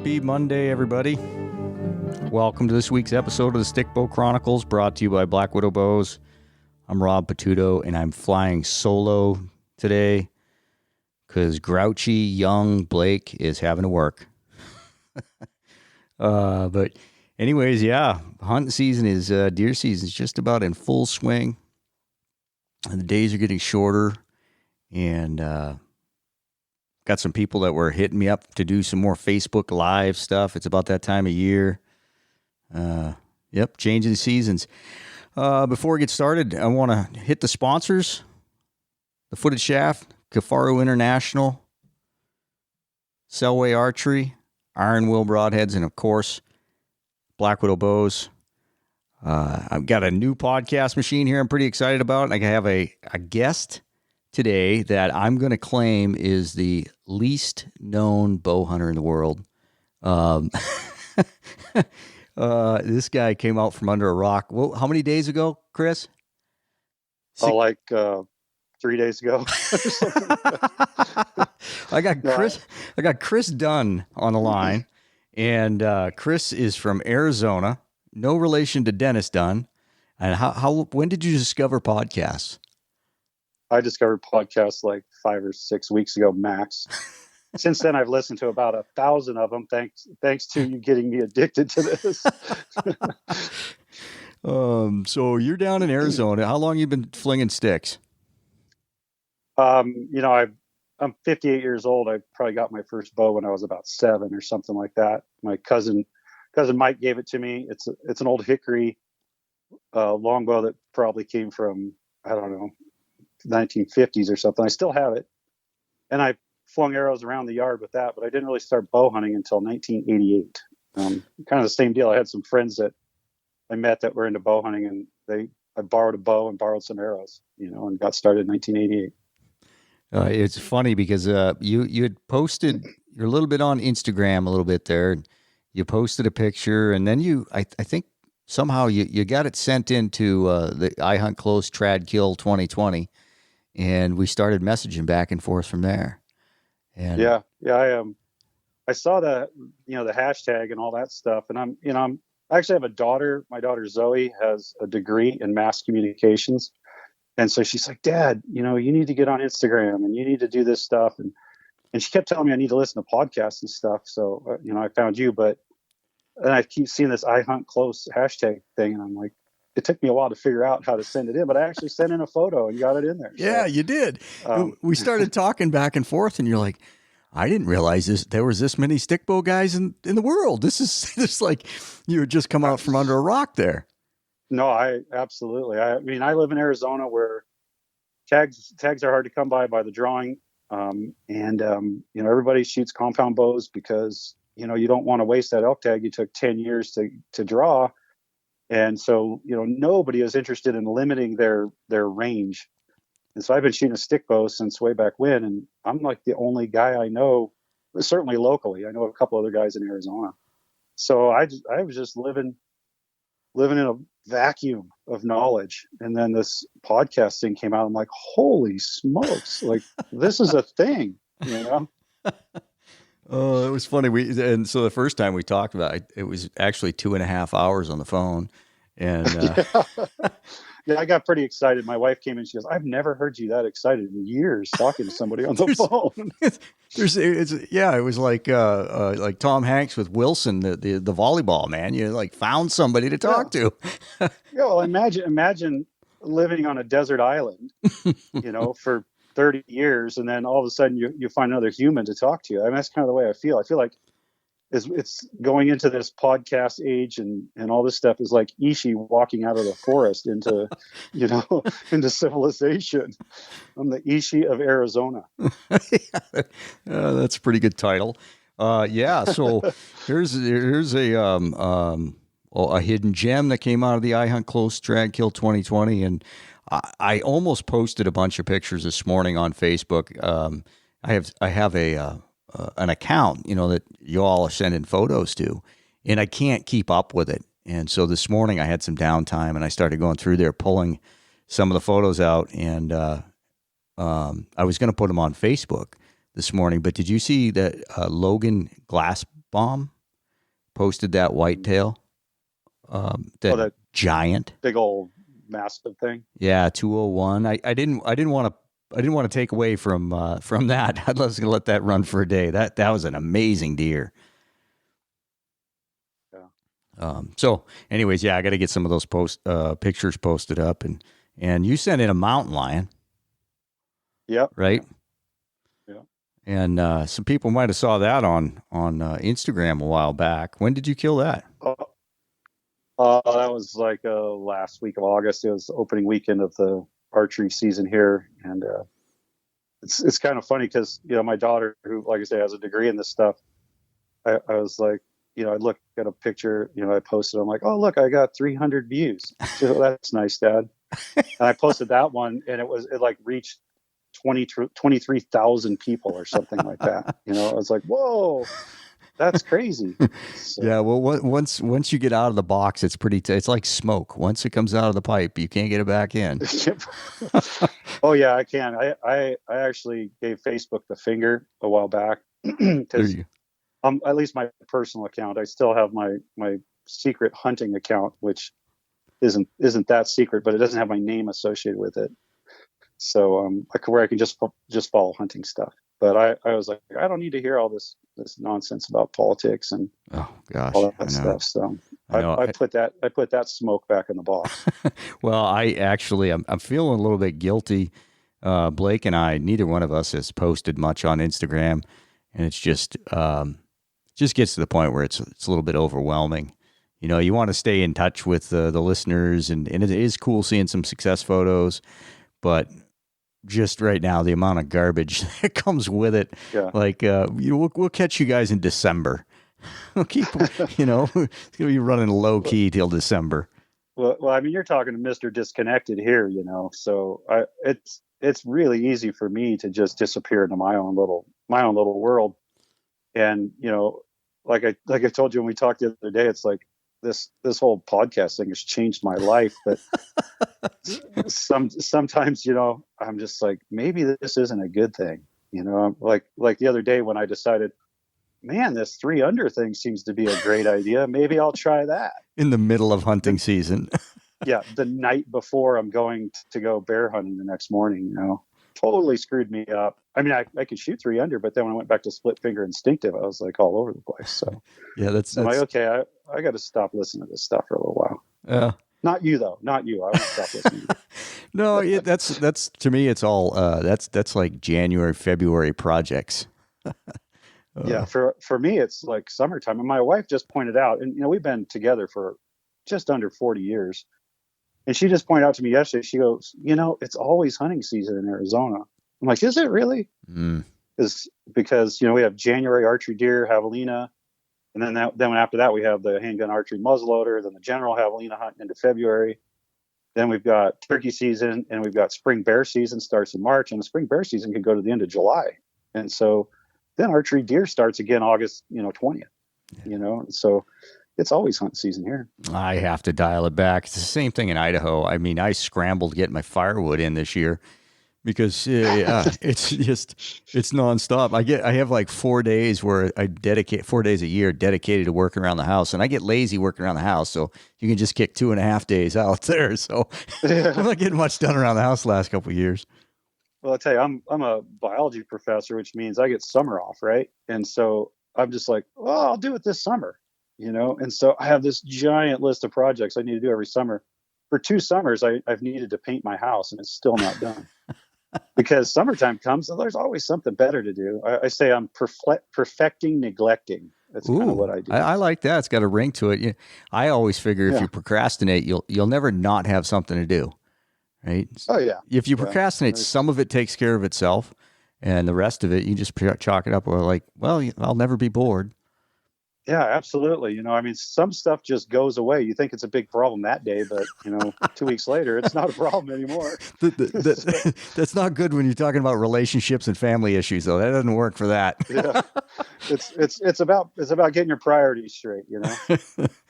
Happy Monday, everybody. Welcome to this week's episode of the Stick Bow Chronicles, brought to you by Black Widow Bows. I'm Rob Patuto, and I'm flying solo today because grouchy young Blake is having to work. But anyways, yeah, hunting season is, deer season is just about in full swing. And the days are getting shorter, and got some people that were hitting me up to do some more Facebook Live stuff. It's about that time of year. Changing seasons. Before we get started, I want to hit the sponsors. The Footed Shaft, Kifaru International, Selway Archery, Ironwill Broadheads, and of course, Black Widow Bows. I've got a new podcast machine here I'm pretty excited about. I have a guest today that I'm going to claim is the least known bow hunter in the world. This guy came out from under a rock. Well, how many days ago, Chris? 3 days ago. I got Chris Dunn on the line, and Chris is from Arizona. No relation to Dennis Dunn. And when did you discover podcasts? I discovered podcasts like 5 or 6 weeks ago, max. Since then, I've listened to about 1,000 of them. Thanks to you getting me addicted to this. So you're down in Arizona. How long have you been flinging sticks? I'm 58 years old. I probably got my first bow when I was about 7 or something like that. My cousin Mike gave it to me. It's an old hickory longbow that probably came from, I don't know, 1950s or something. I still have it, and I flung arrows around the yard with that, but I didn't really start bow hunting until 1988. Kind of the same deal. I had some friends that I met that were into bow hunting, and I borrowed a bow and borrowed some arrows, and got started in 1988. It's funny because you had posted, you're a little bit on Instagram a little bit there, and you posted a picture, and then I think somehow you got it sent into the I Hunt Close Trad Kill 2020, and we started messaging back and forth from there. And I saw the hashtag and all that stuff, and I actually have a daughter. My daughter Zoe has a degree in mass communications, and so she's like, Dad, you need to get on Instagram and you need to do this stuff, and she kept telling me I need to listen to podcasts and stuff. So I found you, but then I keep seeing this I Hunt Close hashtag thing, and I'm like, it took me a while to figure out how to send it in, but I actually sent in a photo and got it in there. Yeah, you did. We started talking back and forth, and you're like, I didn't realize there was this many stick bow guys in the world. This is just like you had just come out from under a rock there. No, absolutely. I mean, I live in Arizona where tags are hard to come by the drawing. Everybody shoots compound bows because, you don't want to waste that elk tag you took 10 years to draw. And so, nobody is interested in limiting their range. And so I've been shooting a stick bow since way back when, and I'm like the only guy I know, certainly locally. I know a couple other guys in Arizona. So I was just living in a vacuum of knowledge. And then this podcast thing came out. I'm like, holy smokes, like this is a thing, Oh, it was funny. And so the first time we talked about it, it was actually 2.5 hours on the phone. And I got pretty excited. My wife came in, she goes, I've never heard you that excited in years talking to somebody on the phone. It was like Tom Hanks with Wilson, the volleyball man. You like found somebody to talk to. Well, imagine living on a desert island, for 30 years, and then all of a sudden you find another human to talk to. I mean, that's kind of the way I feel. I feel like it's going into this podcast age and all this stuff is like Ishi walking out of the forest into into civilization. I'm the Ishi of Arizona. That's a pretty good title. So here's a hidden gem that came out of the I Hunt Close Trad Kill 2020, and I almost posted a bunch of pictures this morning on Facebook. I have an account, that you all are sending photos to, and I can't keep up with it. And so this morning I had some downtime, and I started going through there, pulling some of the photos out, and I was going to put them on Facebook this morning. But did you see that Logan glass bomb posted that whitetail, that that giant. big old massive thing. Yeah, 201. I didn't want to take away from that. I was going to let that run for a day. That was an amazing deer. Yeah. So anyways, yeah, I got to get some of those pictures posted up, and you sent in a mountain lion, Yep. right? Yeah. And some people might have saw that on Instagram a while back. When did you kill that? That was like last week of August. It was the opening weekend of the archery season here, and it's kind of funny because my daughter, who, like I say, has a degree in this stuff, I was like, I look at a picture, I posted, I'm like, oh look, I got 300 views. She goes, that's nice, Dad. And I posted that one, and it like reached 23,000 people or something like that. I was like, whoa. That's crazy. So. Yeah, well, once you get out of the box, it's pretty. It's like smoke. Once it comes out of the pipe, you can't get it back in. Oh yeah, I can. I actually gave Facebook the finger a while back because at least my personal account. I still have my secret hunting account, which isn't that secret, but it doesn't have my name associated with it. So where I can just follow hunting stuff. But I was like, I don't need to hear all this nonsense about politics and all that stuff. So I put that smoke back in the box. Well, I'm feeling a little bit guilty. Blake and I, neither one of us has posted much on Instagram, and it's just gets to the point where it's a little bit overwhelming. You want to stay in touch with the listeners, and it is cool seeing some success photos, but just right now, the amount of garbage that comes with it. Yeah. Like, we'll catch you guys in December. We'll keep, it's going to be running low key till December. Well, I mean, you're talking to Mr. Disconnected here, so it's really easy for me to just disappear into my own little world. And, like I told you when we talked the other day, it's like this whole podcast thing has changed my life, but sometimes, I'm just like, maybe this isn't a good thing. Like the other day when I decided, man, this 3 under thing seems to be a great idea. Maybe I'll try that. In the middle of hunting season. Yeah. The night before I'm going to go bear hunting the next morning, totally screwed me up. I mean, I could shoot 3 under, but then when I went back to split finger instinctive, I was like all over the place. So yeah, that's like, okay, I got to stop listening to this stuff for a little while. Yeah. Not you though. Not you. I won't stop listening. No, that's to me. It's all that's like January, February projects. Yeah, for me, it's like summertime. And my wife just pointed out, and we've been together for just under 40 years, and she just pointed out to me yesterday. She goes, it's always hunting season in Arizona. I'm like, is it really? Because we have January archery deer, javelina. And then after that, we have the handgun archery muzzleloader, then the general javelina hunt into February. Then we've got turkey season, and we've got spring bear season starts in March, and the spring bear season could go to the end of July. And so then archery deer starts again August, 20th, so it's always hunt season here. I have to dial it back. It's the same thing in Idaho. I mean, I scrambled to get my firewood in this year because it's nonstop. I have like 4 days where I dedicate 4 days a year dedicated to working around the house, and I get lazy working around the house. So you can just kick 2.5 days out there. So I'm not getting much done around the house the last couple of years. Well, I'll tell you, I'm a biology professor, which means I get summer off, right? And so I'm just like, well, I'll do it this summer, And so I have this giant list of projects I need to do every summer. For 2 summers, I've needed to paint my house, and it's still not done. Because summertime comes, and there's always something better to do. I say I'm perfecting neglecting. That's kind of what I do. I like that. It's got a ring to it. I always figure if you procrastinate, you'll never not have something to do. Right? Oh, yeah. If you procrastinate, some of it takes care of itself, and the rest of it, you just chalk it up like, well, I'll never be bored. Yeah, absolutely. I mean, some stuff just goes away. You think it's a big problem that day, but 2 weeks later, it's not a problem anymore. That's not good when you're talking about relationships and family issues, though. That doesn't work for that. Yeah, it's about getting your priorities straight,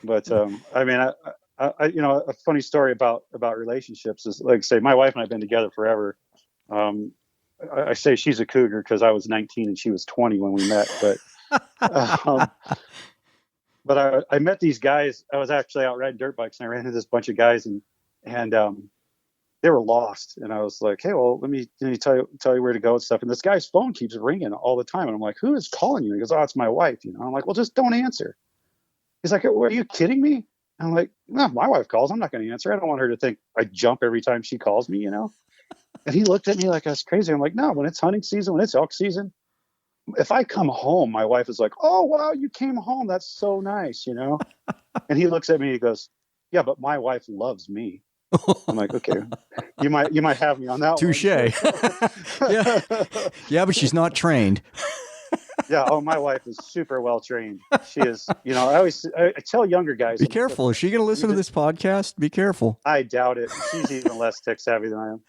But I mean, I a funny story about relationships is, like, say, my wife and I've been together forever. I say she's a cougar because I was 19 and she was 20 when we met, but but I met these guys. I was actually out riding dirt bikes, and I ran into this bunch of guys, and they were lost. And I was like, hey, well, let me tell you where to go and stuff. And this guy's phone keeps ringing all the time. And I'm like, who is calling you? He goes, oh, it's my wife. I'm like, well, just don't answer. He's like, are you kidding me? I'm like, no, my wife calls. I'm not going to answer. I don't want her to think I jump every time she calls me, And he looked at me like I was crazy. I'm like, no, when it's hunting season, when it's elk season, if I come home, my wife is like, oh, wow, you came home. That's so nice, And he looks at me, he goes, yeah, but my wife loves me. I'm like, okay, you might have me on that Touche. one. Yeah, but she's not trained. Yeah. Oh, my wife is super well trained. She is. I tell younger guys. Be careful. Is she going to listen to this podcast? Be careful. I doubt it. She's even less tech savvy than I am.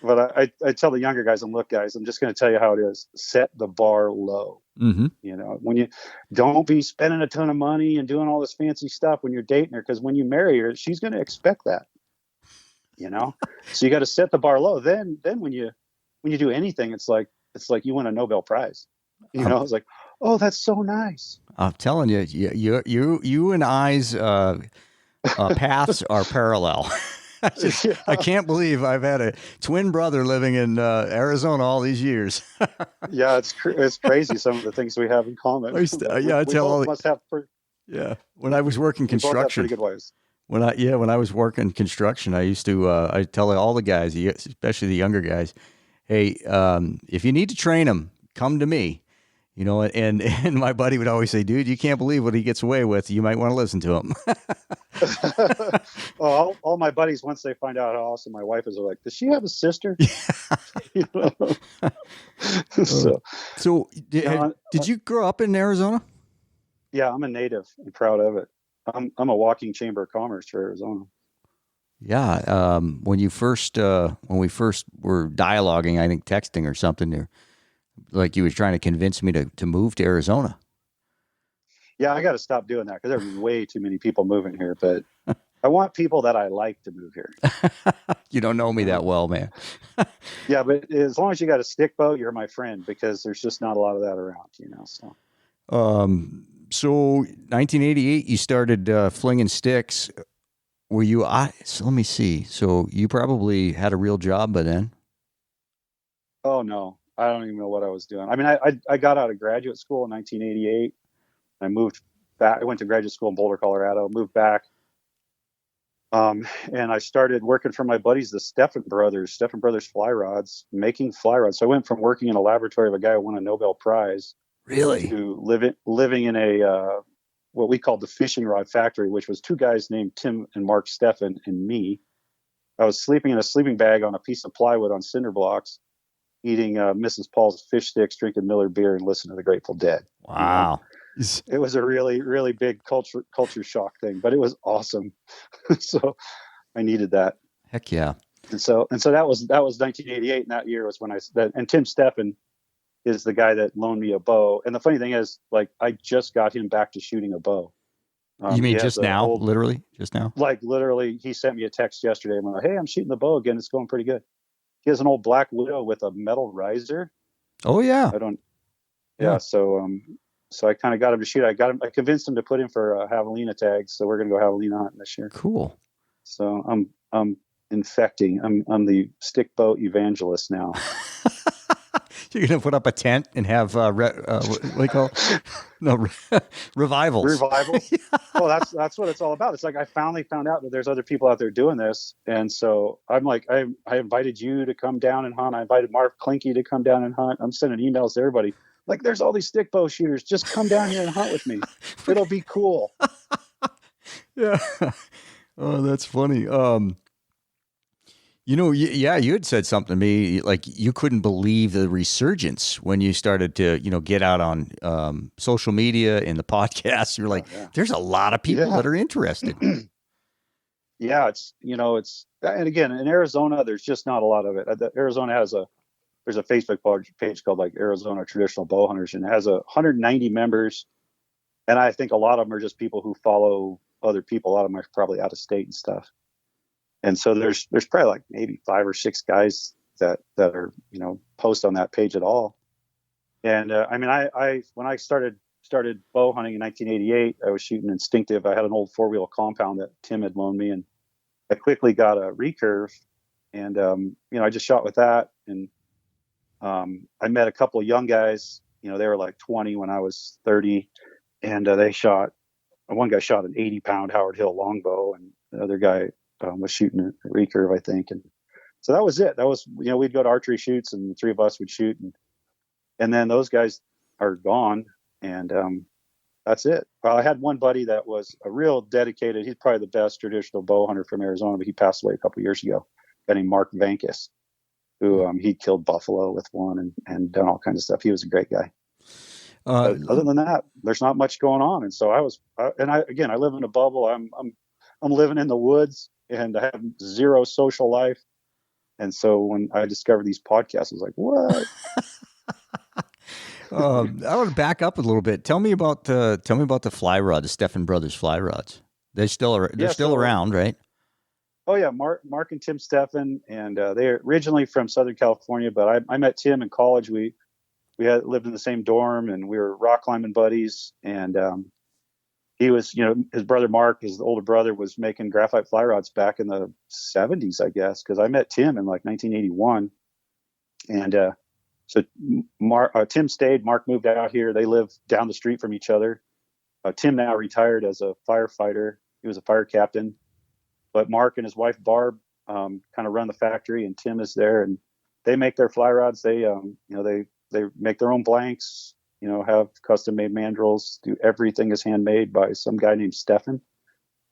But I tell the younger guys, look, guys, I'm just going to tell you how it is. Set the bar low. Mm-hmm. When you don't be spending a ton of money and doing all this fancy stuff when you're dating her, because when you marry her, she's going to expect that. So you got to set the bar low. Then when you do anything, it's like you win a Nobel Prize. It's like, oh, that's so nice. I'm telling you, you and I's paths are parallel. I can't believe I've had a twin brother living in Arizona all these years. Yeah, it's crazy some of the things we have in common. When I was working construction, pretty good ways. When I was working construction, I used to I tell all the guys, especially the younger guys, hey, if you need to train them, come to me. And my buddy would always say, dude, you can't believe what he gets away with. You might want to listen to him. Well, all my buddies, once they find out how awesome my wife is, are like, does she have a sister? So did you grow up in Arizona? Yeah, I'm a native. I'm proud of it. I'm a walking chamber of commerce for Arizona. Yeah. When we first were dialoguing, I think texting or something there, like you were trying to convince me to move to Arizona. Yeah, I got to stop doing that because there's way too many people moving here. But I want people that I like to move here. You don't know me that well, man. Yeah, but as long as you got a stick boat, you're my friend because there's just not a lot of that around, So. So 1988, you started flinging sticks. Were you? So let me see. So you probably had a real job by then. Oh no, I don't even know what I was doing. I mean, I got out of graduate school in 1988. I moved back. I went to graduate school in Boulder, Colorado. Moved back, and I started working for my buddies, the Stefan Brothers Fly Rods, making fly rods. So I went from working in a laboratory of a guy who won a Nobel Prize. Really? To living in a what we called the fishing rod factory, which was two guys named Tim and Mark Stefan and me. I was sleeping in a sleeping bag on a piece of plywood on cinder blocks, eating Mrs. Paul's fish sticks, drinking Miller beer, and listening to the Grateful Dead. Wow. It was a really, really big culture shock thing, but it was awesome. So I needed that. Heck yeah. And so that was 1988. And that year was when and Tim Stefan is the guy that loaned me a bow. And the funny thing is, like, I just got him back to shooting a bow. You mean just now? Literally just now? Like literally, he sent me a text yesterday. I'm like, hey, I'm shooting the bow again. It's going pretty good. He has an old Black Widow with a metal riser. Oh yeah. Yeah. So I kind of got him to shoot. I convinced him to put in for javelina tags. So we're going to go javelina hunting this year. Cool. So I'm infecting. I'm the stick bow evangelist now. You're going to put up a tent and have what do you call it? No, revivals. Revivals. Yeah. Well, that's what it's all about. It's like I finally found out that there's other people out there doing this, and so I'm like, I invited you to come down and hunt. I invited Mark Klinke to come down and hunt. I'm sending emails to everybody. Like, there's all these stick bow shooters. Just come down here and hunt with me. It'll be cool. Yeah. Oh, that's funny. You had said something to me, like you couldn't believe the resurgence when you started to, get out on social media and the podcasts. You're like, there's a lot of people that are interested. Yeah, and again, in Arizona, there's just not a lot of it. Arizona there's a Facebook page called like Arizona Traditional Bow Hunters, and it has 190 members. And I think a lot of them are just people who follow other people. A lot of them are probably out of state and stuff. And so there's probably like maybe 5 or 6 guys that are, post on that page at all. And I mean, I when I started started bow hunting in 1988. I was shooting instinctive. I had an old 4-wheel compound that Tim had loaned me, and I quickly got a recurve, and I just shot with that. And I met a couple of young guys. They were like 20 when I was 30, and they shot. One guy shot an 80-pound Howard Hill longbow, and the other guy was shooting a recurve, I think. And so that was it. That was, we'd go to archery shoots, and the three of us would shoot, and then those guys are gone, and that's it. Well, I had one buddy that was a real dedicated. He's probably the best traditional bow hunter from Arizona, but he passed away a couple of years ago. A guy named Mark Vankis, who he killed buffalo with one and done all kinds of stuff. He was a great guy. But other than that, there's not much going on. And so I live in a bubble. I'm living in the woods, and I have zero social life. And so when I discovered these podcasts, I was like, what? I want to back up a little bit. Tell me about the fly rod, the Stefan Brothers fly rods. They're still around, right? Oh yeah, Mark and Tim Stefan, and they're originally from Southern California. But I met Tim in college. We had lived in the same dorm, and we were rock climbing buddies. And he was, his brother Mark, his older brother, was making graphite fly rods back in the 70s, I guess, because I met Tim in like 1981. And so Tim stayed. Mark moved out here. They live down the street from each other. Tim now retired as a firefighter. He was a fire captain. But Mark and his wife Barb kind of run the factory, and Tim is there, and they make their fly rods. They they make their own blanks, have custom made mandrels. Do everything is handmade by some guy named Stefan.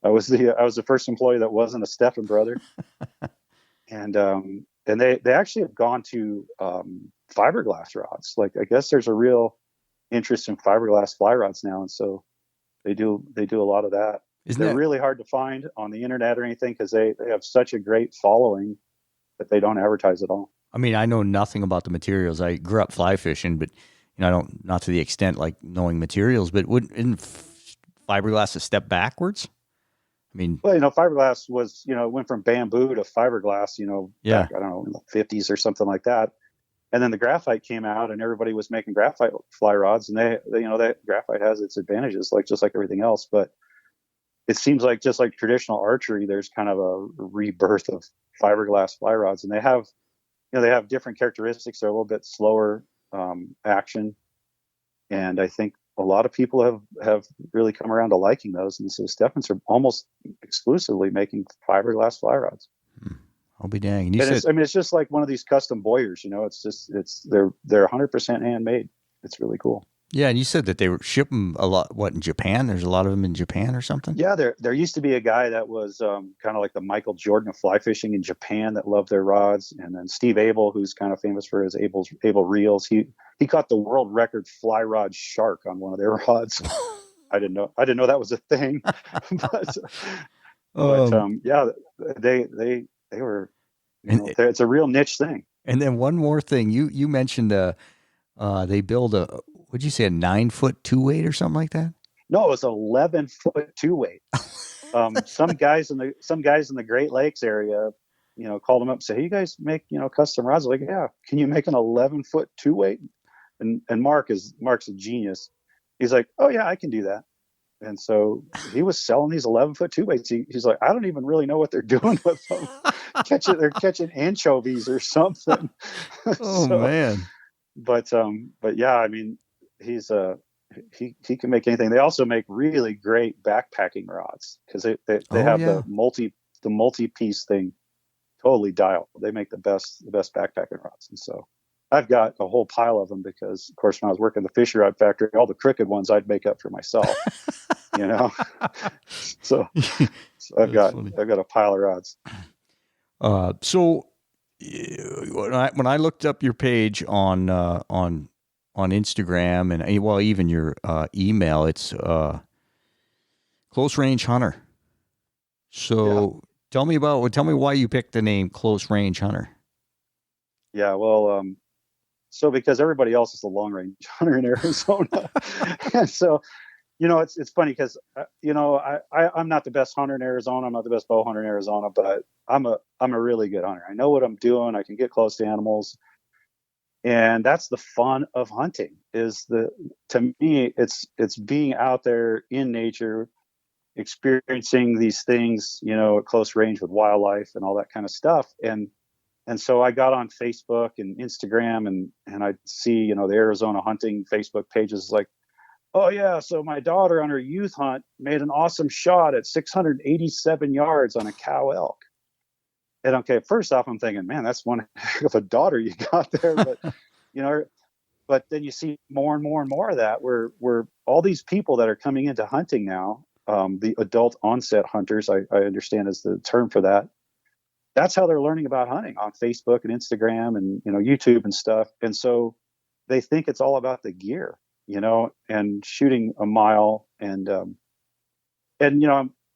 I was the first employee that wasn't a Stefan brother, and they actually have gone to fiberglass rods. Like, I guess there's a real interest in fiberglass fly rods now, and so they do a lot of that. They're really hard to find on the internet or anything, because they have such a great following that they don't advertise at all. I mean, I know nothing about the materials. I grew up fly fishing, but I don't, not to the extent like knowing materials. But isn't fiberglass a step backwards? I mean, well, fiberglass was, went from bamboo to fiberglass, back, I don't know, in the 50s or something like that. And then the graphite came out, and everybody was making graphite fly rods, and that graphite has its advantages, just like everything else. But it seems like, just like traditional archery, there's kind of a rebirth of fiberglass fly rods, and they have different characteristics. They're a little bit slower action, and I think a lot of people have really come around to liking those. And so Stefan's are almost exclusively making fiberglass fly rods. I'll be dang. It's just like one of these custom Boyers. They're 100% handmade. It's really cool. Yeah, and you said that they were shipping a lot. What, in Japan? There's a lot of them in Japan or something. Yeah, there used to be a guy that was kind of like the Michael Jordan of fly fishing in Japan that loved their rods, and then Steve Abel, who's kind of famous for his Abel reels. He caught the world record fly rod shark on one of their rods. I didn't know that was a thing, but yeah, they were. It's a real niche thing. And then one more thing, you mentioned they build what'd you say, a 9-foot 2-weight or something like that? No, it was 11-foot 2-weight. Some guys in the Great Lakes area, called them up and said, "Hey, you guys make, custom rods?" Like, yeah. Can you make an 11-foot 2-weight? And Mark's a genius. He's like, "Oh yeah, I can do that." And so he was selling these 11-foot 2-weights. He's like, "I don't even really know what they're doing with them. They're catching anchovies or something." Oh man. But yeah, I mean, he can make anything. They also make really great backpacking rods, because they have the multi-piece thing totally dialed. They make the best backpacking rods. And so I've got a whole pile of them, because of course when I was working at the Fisher Rod Factory, all the crooked ones I'd make up for myself. So I've got a pile of rods. So when I looked up your page on Instagram, and even your email, it's Close Range Hunter. So tell me why you picked the name Close Range Hunter. Yeah, well, so because everybody else is a long range hunter in Arizona, and so it's funny, because I'm not the best hunter in Arizona. I'm not the best bow hunter in Arizona, but I'm a really good hunter. I know what I'm doing. I can get close to animals. And that's the fun of hunting. To me, it's being out there in nature, experiencing these things, at close range with wildlife and all that kind of stuff. And so I got on Facebook and Instagram, and I'd see, the Arizona hunting Facebook pages like, oh yeah, so my daughter on her youth hunt made an awesome shot at 687 yards on a cow elk. And okay, first off, I'm thinking, man, that's one heck of a daughter you got there. But you know, but then you see more and more and more of that, where all these people that are coming into hunting now, the adult onset hunters, I understand is the term for that. That's how they're learning about hunting on Facebook and Instagram and YouTube and stuff. And so they think it's all about the gear, and shooting a mile and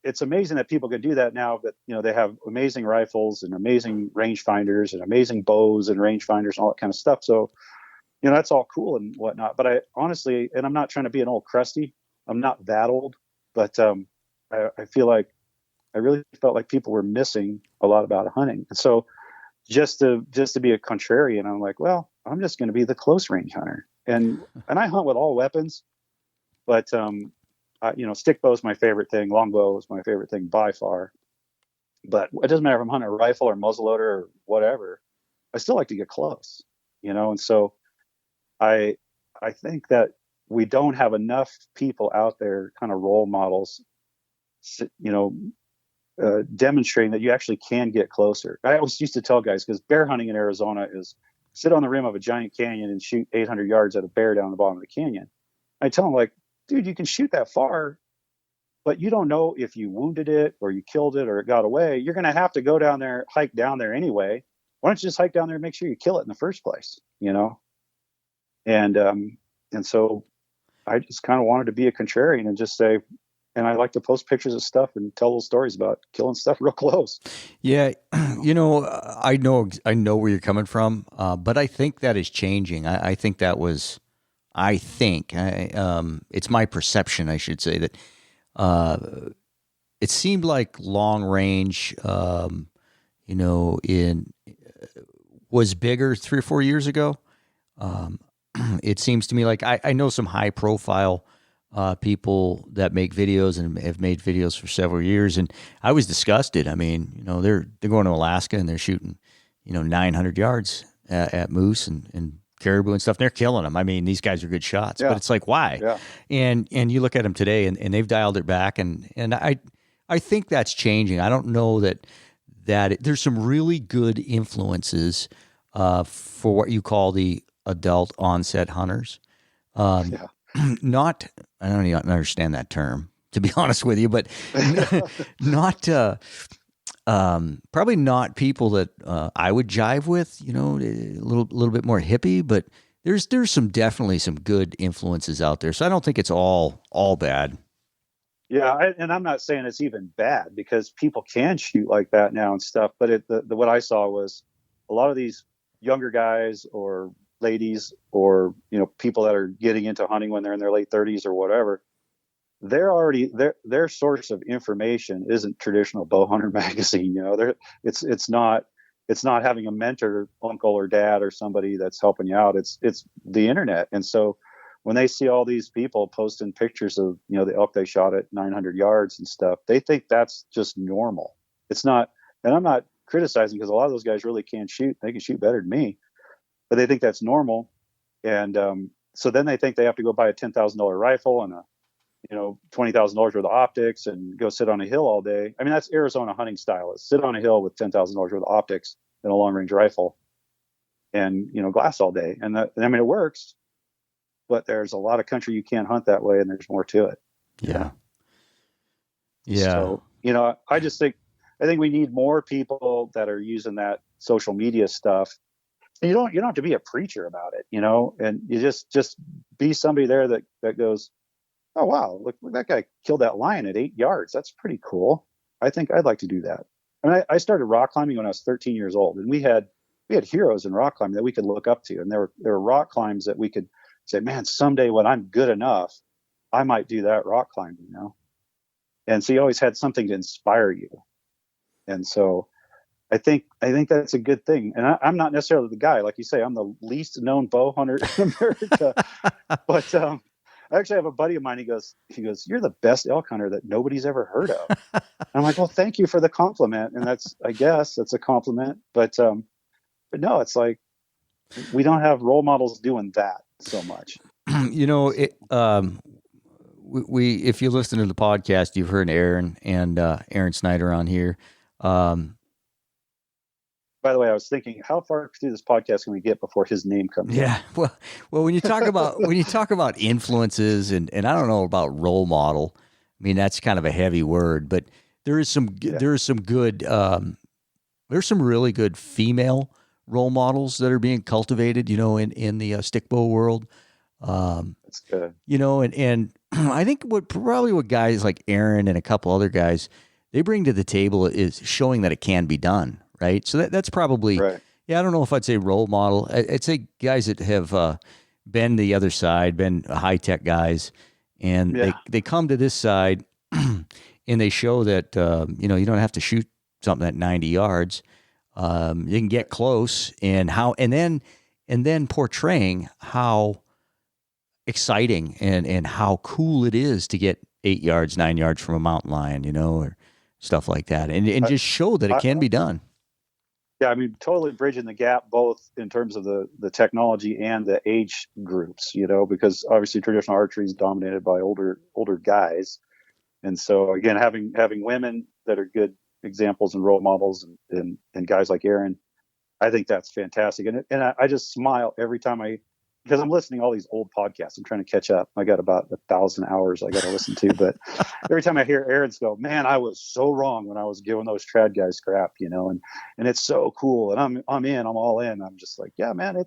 it's amazing that people can do that now. That they have amazing rifles and amazing rangefinders and amazing bows and rangefinders and all that kind of stuff. So that's all cool and whatnot. But I honestly, and I'm not trying to be an old crusty, I'm not that old, but I feel like I really felt like people were missing a lot about hunting. And so just to be a contrarian, I'm like, well, I'm just going to be the close range hunter. And I hunt with all weapons, but stick bow is my favorite thing. Longbow is my favorite thing by far. But it doesn't matter if I'm hunting a rifle or muzzleloader or whatever. I still like to get close, And so I think that we don't have enough people out there, kind of role models, demonstrating that you actually can get closer. I always used to tell guys, because bear hunting in Arizona is sit on the rim of a giant canyon and shoot 800 yards at a bear down the bottom of the canyon. I tell them, like, dude, you can shoot that far, but you don't know if you wounded it or you killed it or it got away. You're going to have to go down there, hike down there anyway. Why don't you just hike down there and make sure you kill it in the first place, And so I just kind of wanted to be a contrarian and just say, and I like to post pictures of stuff and tell little stories about killing stuff real close. Yeah, I know where you're coming from, but I think that is changing. I think that was, it's my perception, I should say, that it seemed like long range, was bigger 3 or 4 years ago. It seems to me like I know some high profile people that make videos and have made videos for several years, and I was disgusted. I mean, they're going to Alaska and they're shooting, 900 yards at moose and caribou and stuff. And they're killing them. I mean, these guys are good shots, but it's like, why? Yeah. And you look at them today, and they've dialed it back, and I think that's changing. I don't know that there's some really good influences for what you call the adult onset hunters. Not, I don't even understand that term, to be honest with you, but not, probably not people that I would jive with, a little bit more hippie, but there's definitely some good influences out there. So I don't think it's all bad. Yeah. And I'm not saying it's even bad, because people can shoot like that now and stuff. But what I saw was a lot of these younger guys or ladies or people that are getting into hunting when they're in their late 30s or whatever, they're already their source of information isn't traditional bow hunter magazine. It's not having a mentor, uncle or dad or somebody that's helping you out. It's the internet. And so when they see all these people posting pictures of the elk they shot at 900 yards and stuff, they think that's just normal. It's not. And I'm not criticizing, because a lot of those guys really can shoot. They can shoot better than me, but they think that's normal. And so then they think they have to go buy a $10,000 rifle and a $20,000 worth of optics and go sit on a hill all day. I mean, that's Arizona hunting style, is sit on a hill with $10,000 worth of optics and a long range rifle and glass all day. And it works, but there's a lot of country you can't hunt that way, and there's more to it. Yeah. So I think we need more people that are using that social media stuff. And you don't have to be a preacher about it, and you just be somebody there that goes, oh wow, look, that guy killed that lion at 8 yards. That's pretty cool. I think I'd like to do that. I mean, I started rock climbing when I was 13 years old, and we had heroes in rock climbing that we could look up to, and there were rock climbs that we could say, man, someday when I'm good enough, I might do that rock climbing, And so you always had something to inspire you. And so I think that's a good thing. And I'm not necessarily the guy, like you say. I'm the least known bow hunter in America. But I actually have a buddy of mine. He goes, "You're the best elk hunter that nobody's ever heard of." And I'm like, "Well, thank you for the compliment." And I guess that's a compliment. But no, it's like we don't have role models doing that so much. You know, we if you listen to the podcast, you've heard Aaron and Aaron Snyder on here. Um, By the way, I was thinking, how far through this podcast can we get before his name comes in? yeah, well, when you talk about influences, and I don't know about role model. I mean, that's kind of a heavy word, but there's some good there's some really good female role models that are being cultivated. You know, in the stick bow world. That's good. You know, and I think what guys like Aaron and a couple other guys they bring to the table is showing that it can be done, right? So that's probably Right. yeah. I don't know if I'd say role model. I'd say guys that have been the other side, been high tech guys, and Yeah. they come to this side and they show that you know you don't have to shoot something at 90 yards. You can get close and then portraying how exciting and how cool it is to get 8 yards, 9 yards from a mountain lion, you know, or stuff like that. And just show that it can be done. Yeah, I mean, totally bridging the gap, both in terms of the technology and the age groups, because obviously traditional archery is dominated by older guys. And so again, having women that are good examples and role models and guys like Aaron, I think that's fantastic. And I just smile every time because I'm listening to all these old podcasts. I'm trying to catch up. I got about 1,000 hours I got to listen to, but every time I hear Aaron's go, man, I was so wrong when I was giving those trad guys crap, and it's so cool. And I'm all in. I'm just like, yeah, man,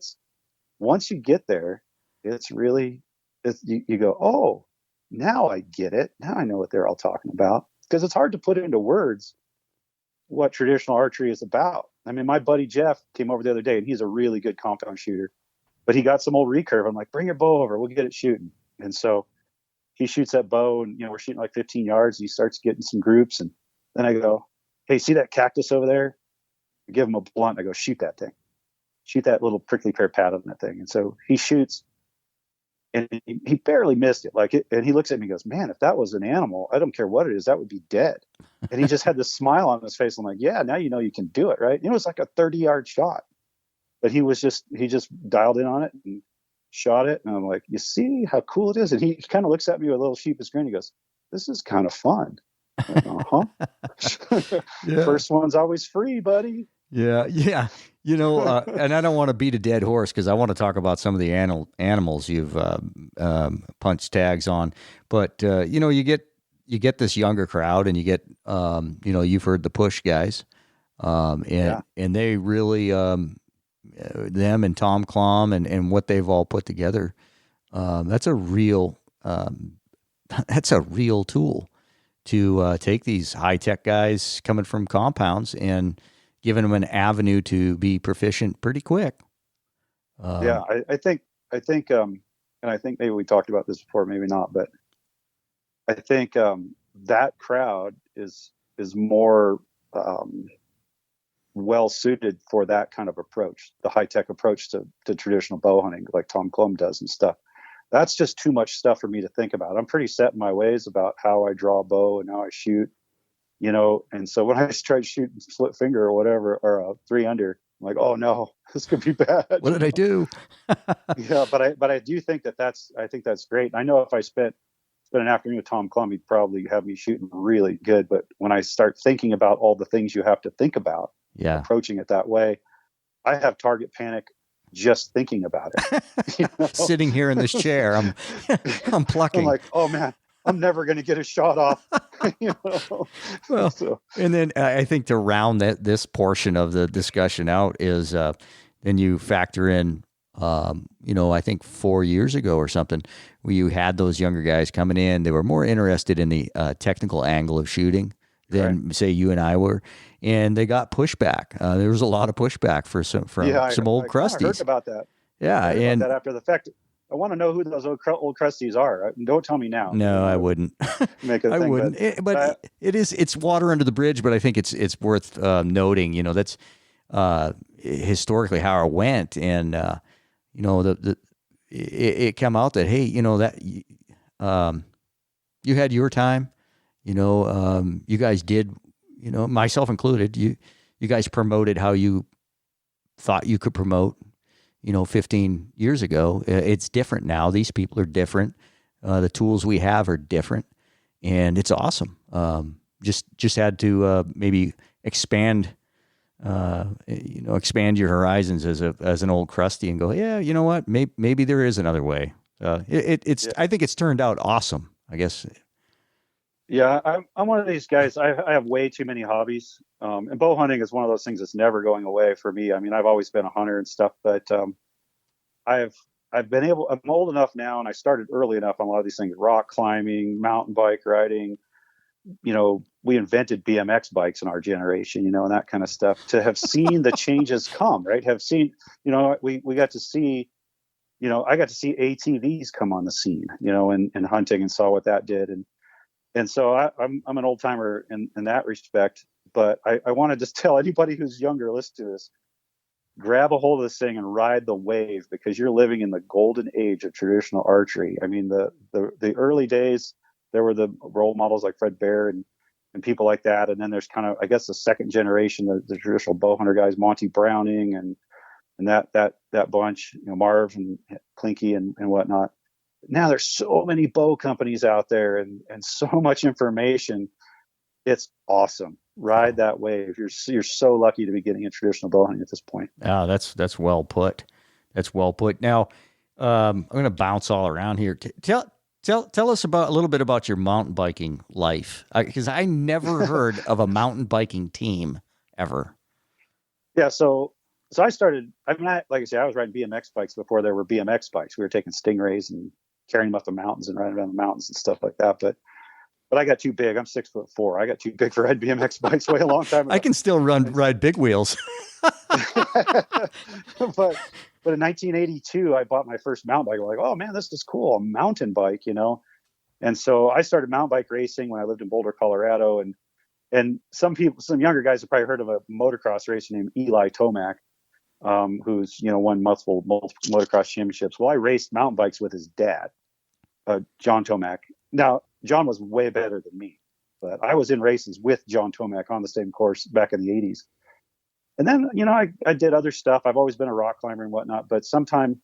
once you get there, you go, oh, now I get it. Now I know what they're all talking about, because it's hard to put into words what traditional archery is about. I mean, my buddy Jeff came over the other day and he's a really good compound shooter, but he got some old recurve. I'm like, bring your bow over. We'll get it shooting. And so he shoots that bow and, we're shooting like 15 yards. And he starts getting some groups. And then I go, hey, see that cactus over there? I give him a blunt. I go, shoot that thing. Shoot that little prickly pear pad on that thing. And so he shoots and he barely missed it. And he looks at me and goes, man, if that was an animal, I don't care what it is, that would be dead. And he just had this smile on his face. I'm like, yeah, now you know you can do it, right? It was like a 30-yard shot. But he just dialed in on it and shot it. And I'm like, you see how cool it is? And he kind of looks at me with a little sheepish grin. He goes, this is kind of fun. Like, Yeah. First one's always free, buddy. Yeah. Yeah. And I don't want to beat a dead horse because I want to talk about some of the animals you've punched tags on. But, you get this younger crowd and you get, you've heard the push guys. And they really, them and Tom Klom and what they've all put together. That's a real tool to take these high tech guys coming from compounds and giving them an avenue to be proficient pretty quick. I think, and I think maybe we talked about this before, maybe not, but I think that crowd is more well suited for that kind of approach, the high tech approach to traditional bow hunting, like Tom Klum does and stuff. That's just too much stuff for me to think about. I'm pretty set in my ways about how I draw a bow and how I shoot, and so when I try to shoot split finger or whatever, or a 3-under, I'm like, oh no, this could be bad. What did I do? Yeah, but I do think that's great. I know if I spent an afternoon with Tom Klum, he'd probably have me shooting really good. But when I start thinking about all the things you have to think about, approaching it that way, I have target panic just thinking about it. Sitting here in this chair, I'm plucking. I'm like, oh man, I'm never going to get a shot off. Well, and then I think to round this portion of the discussion out is then you factor in, I think 4 years ago or something, where you had those younger guys coming in. They were more interested in the technical angle of shooting than say you and I were, and they got pushback. There was a lot of pushback from some old crusties. I heard about that. Yeah, and that after the fact. I want to know who those old crusties are. Don't tell me now. No, I wouldn't. Make a I thing, wouldn't. It's water under the bridge, but I think it's worth noting. That's historically how it went, and it came out that, hey, that you had your time. You guys did. Myself included. You guys promoted how you thought you could promote. 15 years ago. It's different now. These people are different. The tools we have are different, and it's awesome. Just had to maybe expand your horizons as an old crusty and go, yeah, you know what? Maybe there is another way. It's Yeah. I think it's turned out awesome, I guess. Yeah, I'm one of these guys. I have way too many hobbies, and bow hunting is one of those things that's never going away for me. I mean, I've always been a hunter and stuff, but I've I've been able. I'm old enough now, and I started early enough on a lot of these things: rock climbing, mountain bike riding. We invented BMX bikes in our generation, and that kind of stuff. To have seen the changes come, right? Have seen, we got to see. I got to see ATVs come on the scene, and hunting, and saw what that did, and so I'm an old timer in that respect. But I want to just tell anybody who's younger, listen to this: grab a hold of this thing and ride the wave, because you're living in the golden age of traditional archery. I mean, the early days, there were the role models like Fred Bear and people like that, and then there's kind of, I guess, the second generation, the traditional bow hunter guys, Monty Browning and that bunch, Marv and Plinky and whatnot. Now there's so many bow companies out there and so much information. It's awesome. Ride that wave. You're so lucky to be getting in traditional bow hunting at this point. Oh, that's well put. That's well put. Now, I'm going to bounce all around here. Tell us a little bit about your mountain biking life, because I never heard of a mountain biking team ever. Yeah, so I started. I mean, like I said, I was riding BMX bikes before there were BMX bikes. We were taking Stingrays and carrying them up the mountains and riding around the mountains and stuff like that. But I got too big. I'm 6'4". I got too big for riding BMX bikes way a long time ago. I can still ride big wheels. but in 1982, I bought my first mountain bike. I'm like, oh man, this is cool, a mountain bike, And so I started mountain bike racing when I lived in Boulder, Colorado, and some younger guys have probably heard of a motocross racer named Eli Tomac, who's won multiple motocross championships. Well, I raced mountain bikes with his dad, John Tomac. Now, John was way better than me, but I was in races with John Tomac on the same course back in the 80s. And then, I did other stuff. I've always been a rock climber and whatnot, but sometime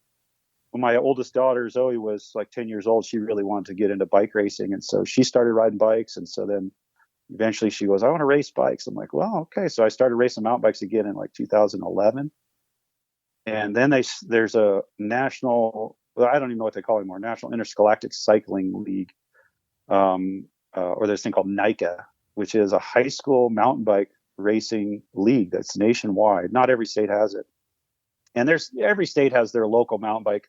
when my oldest daughter, Zoe, was like 10 years old, she really wanted to get into bike racing. And so she started riding bikes. And so then eventually she goes, I want to race bikes. I'm like, well, okay. So I started racing mountain bikes again in like 2011. And then there's a national, well, I don't even know what they call it anymore, National Interscholastic Cycling League, or there's a thing called NICA, which is a high school mountain bike racing league that's nationwide. Not every state has it. And every state has their local mountain bike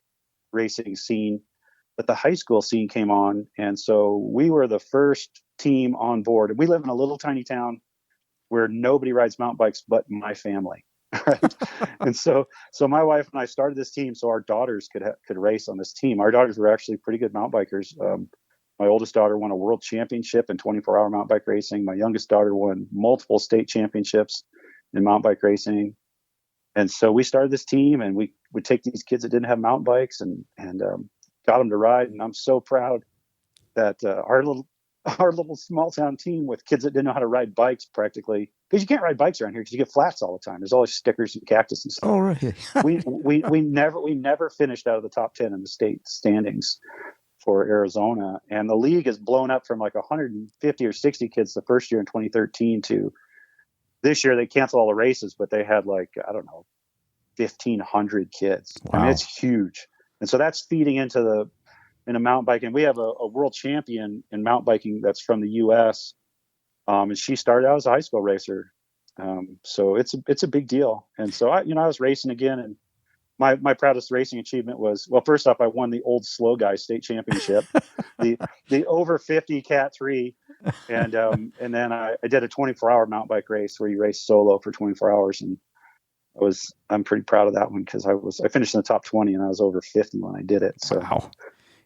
racing scene, but the high school scene came on. And so we were the first team on board. And we live in a little tiny town where nobody rides mountain bikes but my family. Right. And so my wife and I started this team so our daughters could race on this team. Our daughters were actually pretty good mountain bikers. My oldest daughter won a world championship in 24-hour mountain bike racing. My youngest daughter won multiple state championships in mountain bike racing. And so we started this team, and we would take these kids that didn't have mountain bikes and got them to ride. And I'm so proud that our little small town team with kids that didn't know how to ride bikes, practically, because you can't ride bikes around here because you get flats all the time. There's always stickers and cactus and stuff. Oh, right. we never finished out of the top 10 in the state standings for Arizona. And the league has blown up from like 150 or 60 kids the first year in 2013 to this year. They canceled all the races, but they had like, I don't know, 1,500 kids. Wow. I mean, it's huge. And so that's feeding into mountain biking. We have a world champion in mountain biking that's from the U.S. And she started out as a high school racer. So it's a big deal. And so I was racing again, and my proudest racing achievement was, well, first off, I won the old slow guy state championship, the over 50 Cat 3. And then I did a 24-hour mountain bike race where you race solo for 24 hours. I'm pretty proud of that one because I finished in the top 20 and I was over 50 when I did it. So Wow.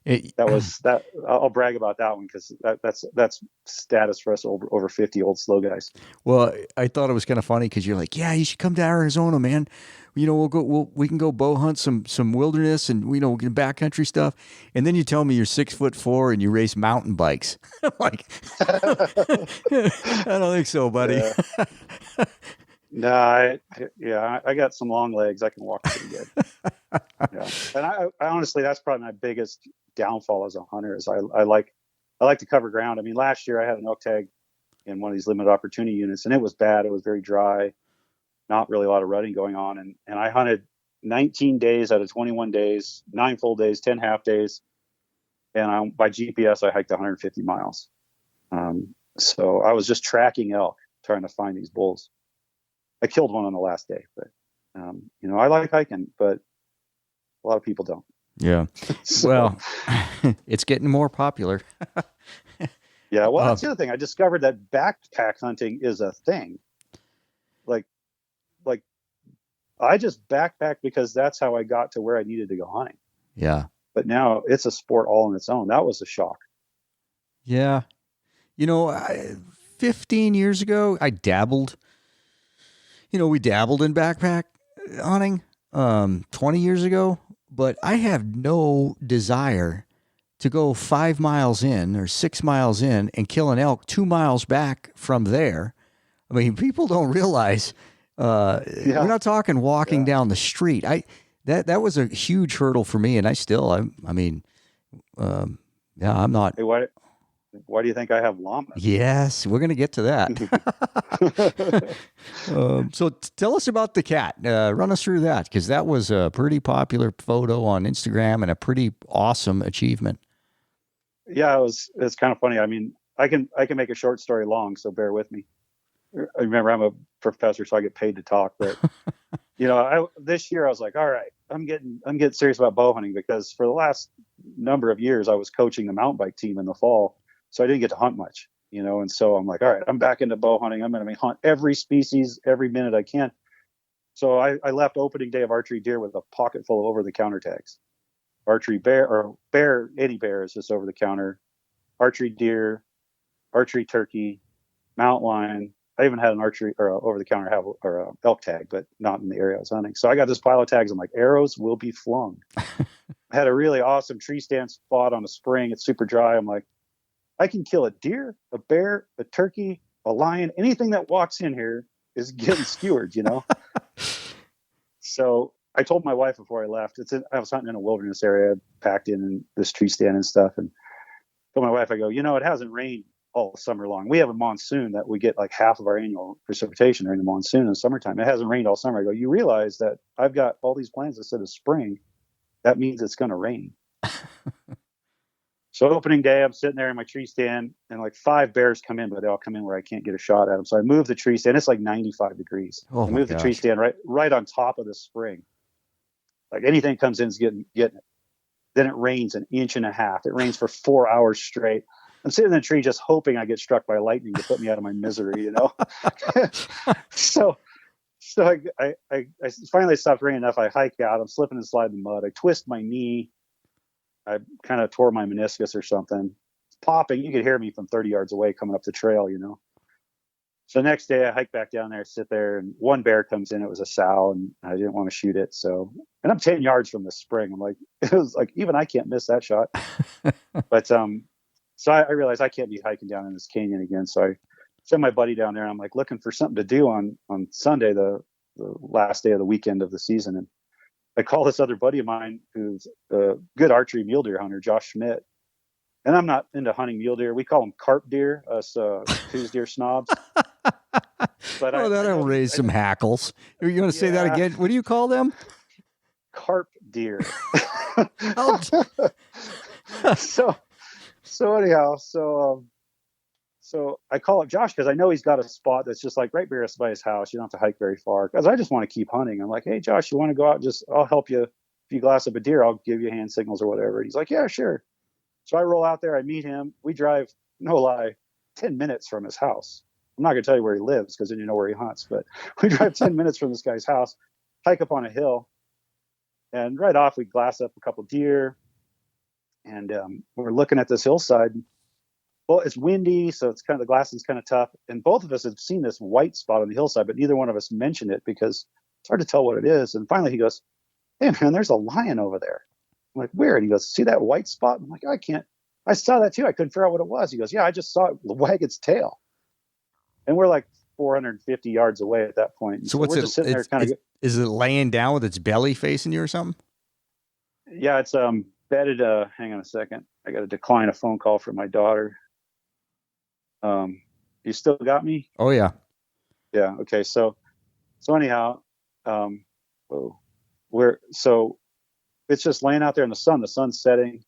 that I'll brag about that one because that's status for us over 50 old slow guys. Well, I thought it was kind of funny because you're like, yeah, you should come to Arizona, man. We can go bow hunt some wilderness and we can backcountry stuff. And then you tell me you're 6'4" and you race mountain bikes. I'm like, I don't think so, buddy. Yeah. No, I got some long legs. I can walk pretty good. Yeah, and I honestly, that's probably my biggest downfall as a hunter is I like to cover ground. I mean, last year I had an elk tag in one of these limited opportunity units, and it was bad. It was very dry, not really a lot of rutting going on, and I hunted 19 days out of 21 days, 9 full days, 10 half days, and by GPS I hiked 150 miles. So I was just tracking elk, trying to find these bulls. I killed one on the last day, but I like hiking, but a lot of people don't. Yeah. So. Well, it's getting more popular. Yeah. Well, that's the other thing. I discovered that backpack hunting is a thing. Like I just backpacked because that's how I got to where I needed to go hunting. Yeah. But now it's a sport all on its own. That was a shock. Yeah. 15 years ago, I dabbled. We dabbled in backpack hunting 20 years ago, but I have no desire to go 5 miles in or 6 miles in and kill an elk 2 miles back from there. I mean, people don't realize we're not talking walking down the street. That was a huge hurdle for me, and I'm not. Hey, why do you think I have llamas? Yes, we're going to get to that. So tell us about the cat. Run us through that, because that was a pretty popular photo on Instagram and a pretty awesome achievement. Yeah, it's kind of funny. I mean, I can make a short story long, so bear with me. I remember I'm a professor, so I get paid to talk. But this year I was like, all right, I'm getting serious about bow hunting, because for the last number of years I was coaching the mountain bike team in the fall. So I didn't get to hunt much, and so I'm like, all right, I'm back into bow hunting. I'm going to hunt every species every minute I can. So I left opening day of archery deer with a pocket full of over-the-counter tags. Archery bear, or bear, any bear is just over-the-counter. Archery deer, archery turkey, mountain lion. I even had an archery or over-the-counter or elk tag, but not in the area I was hunting. So I got this pile of tags. I'm like, arrows will be flung. I had a really awesome tree stand spot on a spring. It's super dry. I'm like, I can kill a deer, a bear, a turkey, a lion. Anything that walks in here is getting skewered, So I told my wife before I left, I was hunting in a wilderness area, packed in this tree stand and stuff. And told my wife, I go, it hasn't rained all summer long. We have a monsoon that we get like half of our annual precipitation during the monsoon in summertime. It hasn't rained all summer. I go, you realize that I've got all these plans that said it's spring. That means it's going to rain. So opening day, I'm sitting there in my tree stand, and like 5 bears come in, but they all come in where I can't get a shot at them. So I move the tree stand. It's like 95 degrees. I move the tree stand right on top of the spring. Like anything comes in is getting it. Then it rains an inch and a half. It rains for 4 hours straight. I'm sitting in the tree just hoping I get struck by lightning to put me out of my misery, So I finally stopped raining enough. I hike out. I'm slipping and sliding in the mud. I twist my knee. I kind of tore my meniscus or something. It's popping. You could hear me from 30 yards away coming up the trail, So the next day I hike back down there, sit there, and one bear comes in. It was a sow, and I didn't want to shoot it. And I'm 10 yards from the spring. I'm like, it was like, even I can't miss that shot. But so I realized I can't be hiking down in this canyon again. So I sent my buddy down there, and I'm like looking for something to do on Sunday, the last day of the weekend of the season. And I call this other buddy of mine who's a good archery mule deer hunter, Josh Schmidt. And I'm not into hunting mule deer. We call them carp deer, us Coos deer snobs. But that'll raise some hackles. You want to say that again? What do you call them? Carp deer. So anyhow, so I call up Josh because I know he's got a spot that's just like right by his house. You don't have to hike very far, because I just want to keep hunting. I'm like, hey, Josh, you want to go out? I'll help you. If you glass up a deer, I'll give you hand signals or whatever. He's like, yeah, sure. So I roll out there. I meet him. We drive, no lie, 10 minutes from his house. I'm not going to tell you where he lives because then you know where he hunts. But we drive 10 minutes from this guy's house. hike up on a hill, and right off we glass up a couple deer, and we're looking at this hillside. Well, it's windy, so it's kind of, the glass is kind of tough. And both of us have seen this white spot on the hillside, but neither one of us mentioned it because it's hard to tell what it is. And finally he goes, "Hey man, there's a lion over there." I'm like, "Where?" And he goes, "See that white spot?" I'm like, I saw that too. I couldn't figure out what it was. He goes, "Yeah, I just saw it wag its tail." And we're like 450 yards away at that point. So we're what's just sitting there kind of, is it laying down with its belly facing you or something? yeah, it's bedded. Hang on a second. I got to decline a phone call from my daughter. You still got me? Oh yeah. Yeah. Okay. So anyhow, so it's just laying out there in the sun. The sun's setting,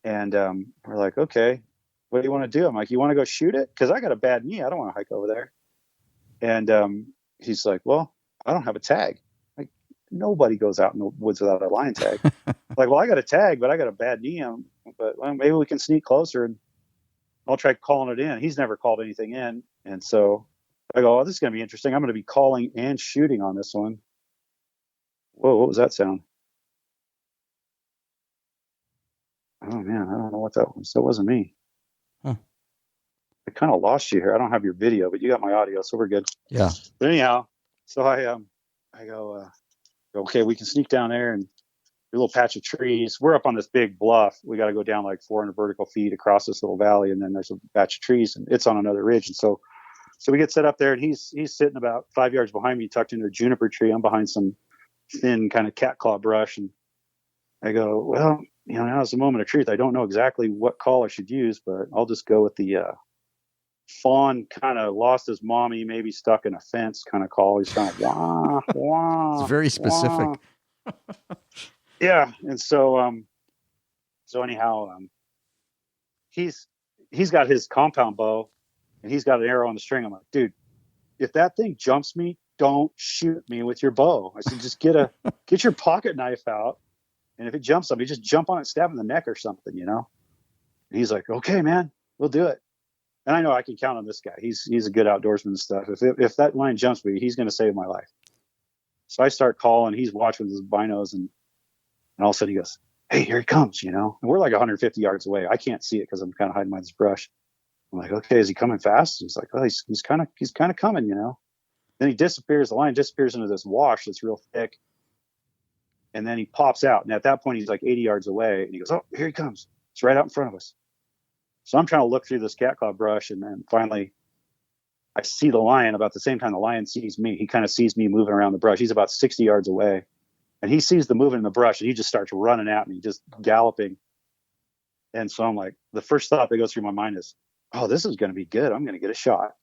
and we're like, "Okay, what do you want to do?" I'm like, "You want to go shoot it? Because I got a bad knee. I don't want to hike over there." And he's like, "Well, I don't have a tag." Like, nobody goes out in the woods without a lion tag. Like, "Well, I got a tag, but I got a bad knee. But well, maybe we can sneak closer and I'll try calling it in." He's never called anything in. And so I go, "Oh, this is going to be interesting. I'm going to be calling and shooting on this one." Whoa, what was that sound? Oh man, I don't know what that was. That wasn't me. Huh. I kind of lost you here. I don't have your video, but you got my audio, so we're good. Yeah. But anyhow, so I go, "Okay, we can sneak down there and a little patch of trees." We're up on this big bluff. We got to go down like 400 vertical feet across this little valley, and then there's a patch of trees, and it's on another ridge. And so we get set up there, and he's sitting about 5 yards behind me, tucked into a juniper tree. I'm behind some thin kind of cat claw brush, and I go, "Well, now's the moment of truth. I don't know exactly what call I should use, but I'll just go with the fawn kind of lost his mommy, maybe stuck in a fence kind of call." He's kind of wah wah. It's very specific. Wah. Yeah, and so anyhow, he's got his compound bow, and he's got an arrow on the string. I'm like, "Dude, if that thing jumps me, don't shoot me with your bow." I said, "Just get your pocket knife out, and if it jumps on me, just jump on it, stab in the neck or something, And he's like, "Okay, man, we'll do it." And I know I can count on this guy. He's a good outdoorsman and stuff. If that lion jumps me, he's going to save my life. So I start calling. He's watching with his binos, and all of a sudden he goes, "Hey, here he comes," And we're like 150 yards away. I can't see it because I'm kind of hiding behind this brush. I'm like, "Okay, is he coming fast?" He's like, "Oh, he's kind of coming, Then he disappears. The lion disappears into this wash that's real thick, and then he pops out. And at that point, he's like 80 yards away, and he goes, "Oh, here he comes. It's right out in front of us." So I'm trying to look through this catclaw brush, and then finally I see the lion. About the same time the lion sees me. He kind of sees me moving around the brush. He's about 60 yards away, and he sees the movement in the brush, and he just starts running at me, just galloping. And so I'm like, the first thought that goes through my mind is, "Oh, this is going to be good. I'm going to get a shot."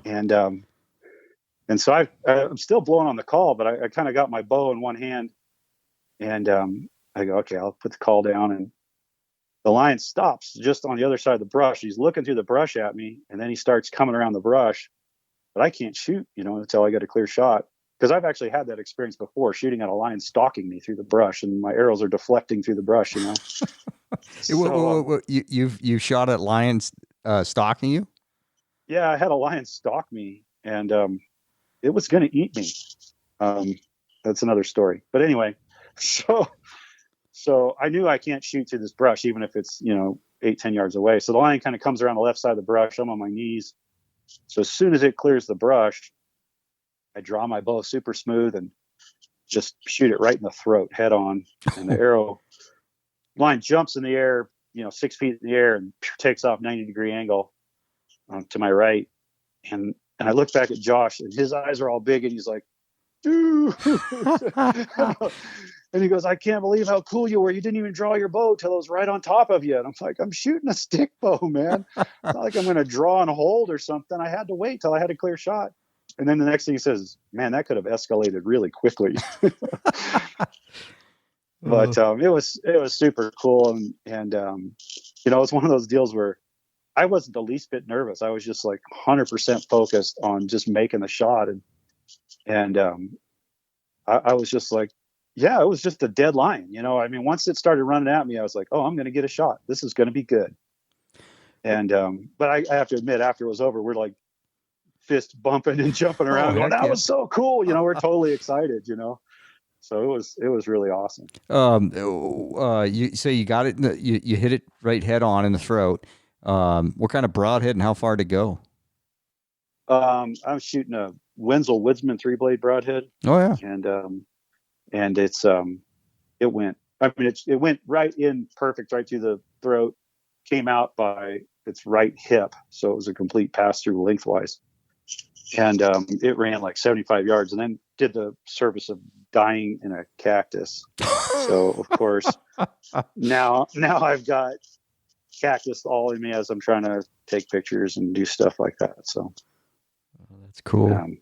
and so I'm still blowing on the call, but I kind of got my bow in one hand, and I go, "Okay, I'll put the call down." And the lion stops just on the other side of the brush. He's looking through the brush at me, and then he starts coming around the brush, but I can't shoot, until I get a clear shot. Because I've actually had that experience before, shooting at a lion stalking me through the brush, and my arrows are deflecting through the brush, So, You shot at lions stalking you? yeah, I had a lion stalk me, and it was going to eat me. That's another story. But anyway, so I knew I can't shoot through this brush, even if it's, 8-10 yards away. So the lion kind of comes around the left side of the brush. I'm on my knees. So as soon as it clears the brush, I draw my bow super smooth and just shoot it right in the throat, head on. And the lion jumps in the air, 6 feet in the air, and takes off 90-degree angle to my right. And I look back at Josh, and his eyes are all big, and he's like, "Ooh." And he goes, "I can't believe how cool you were. You didn't even draw your bow till it was right on top of you." And I'm like, "I'm shooting a stick bow, man. It's not like I'm going to draw and hold or something. I had to wait till I had a clear shot." And then the next thing he says is, "Man, that could have escalated really quickly." But it was super cool. And it's one of those deals where I wasn't the least bit nervous. I was just like 100% focused on just making the shot. And I was just like, yeah, it was just a dead lion. Once it started running at me, I was like, "Oh, I'm going to get a shot. This is going to be good." And but I have to admit, after it was over, we're like fist bumping and jumping Oh, around, going, heck "That yeah. was so cool!" We're totally excited. So it was really awesome. You say you got it, you hit it right head on in the throat. What kind of broadhead and how far to go? I was shooting a Wenzel Woodsman 3-blade broadhead, Oh yeah. and it went. I mean, it went right in perfect, right through the throat. Came out by its right hip, so it was a complete pass through lengthwise, and it ran like 75 yards, and then did the service of dying in a cactus. So of course, now I've got cactus all in me as I'm trying to take pictures and do stuff like that. So That's cool. um,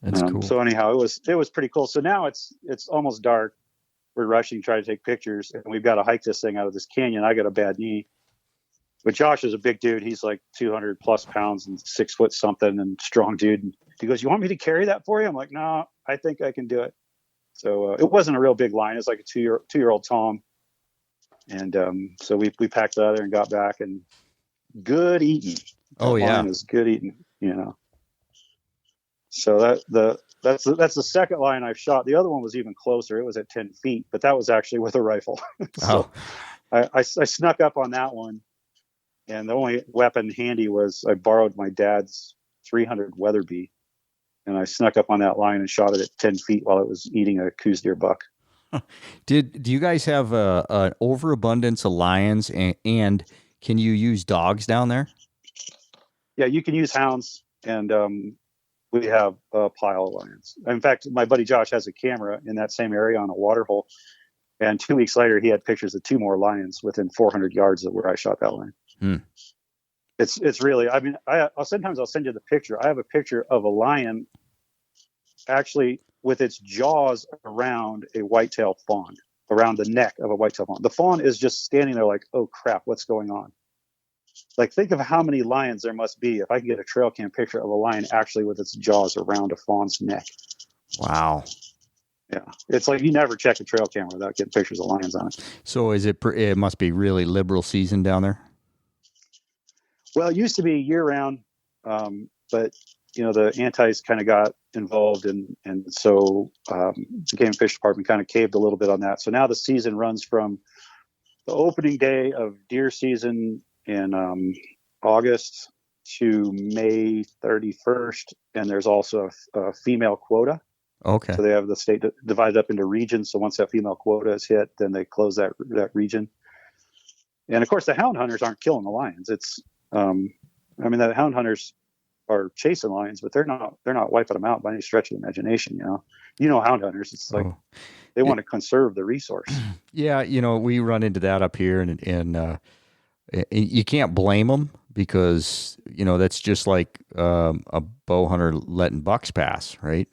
That's cool. so anyhow, it was pretty cool. So now it's almost dark. We're rushing, trying to take pictures, and we've got to hike this thing out of this canyon. I got a bad knee, but Josh is a big dude. He's like 200 plus pounds and 6 foot something and strong dude. And he goes, "You want me to carry that for you?" I'm like, "No, I think I can do it." So it wasn't a real big line. It's like a two-year-old Tom. And so we packed that other and got back, and good eating. Oh That yeah. line is good eating. So that's the second line I've shot. The other one was even closer. It was at 10 feet, but that was actually with a rifle. So Oh, I snuck up on that one, and the only weapon handy was I borrowed my dad's 300 Weatherby, and I snuck up on that line and shot it at 10 feet while it was eating a Coos deer buck. do you guys have an overabundance of lions and can you use dogs down there? Yeah, you can use hounds, and we have a pile of lions. In fact, my buddy Josh has a camera in that same area on a water hole, and 2 weeks later, he had pictures of 2 more lions within 400 yards of where I shot that line. Hmm. It's really. I mean, I'll sometimes send you the picture. I have a picture of a lion actually with its jaws around a whitetail fawn, around the neck of a whitetail fawn. The fawn is just standing there like, "Oh crap, what's going on?" Like, think of how many lions there must be if I can get a trail cam picture of a lion actually with its jaws around a fawn's neck. Wow. Yeah, it's like you never check a trail camera without getting pictures of lions on it. So it must be really liberal season down there? Well, it used to be year round, but the antis kind of got involved, and so the Game and Fish Department kind of caved a little bit on that. So now the season runs from the opening day of deer season in August to May 31st, and there's also a female quota. Okay. So they have the state divided up into regions. So once that female quota is hit, then they close that region. And of course, the hound hunters aren't killing the lions. It's, the hound hunters are chasing lions, but they're not wiping them out by any stretch of the imagination. Hound hunters. It's like they want to conserve the resource. Yeah, we run into that up here, and you can't blame them because that's just like a bow hunter letting bucks pass, right?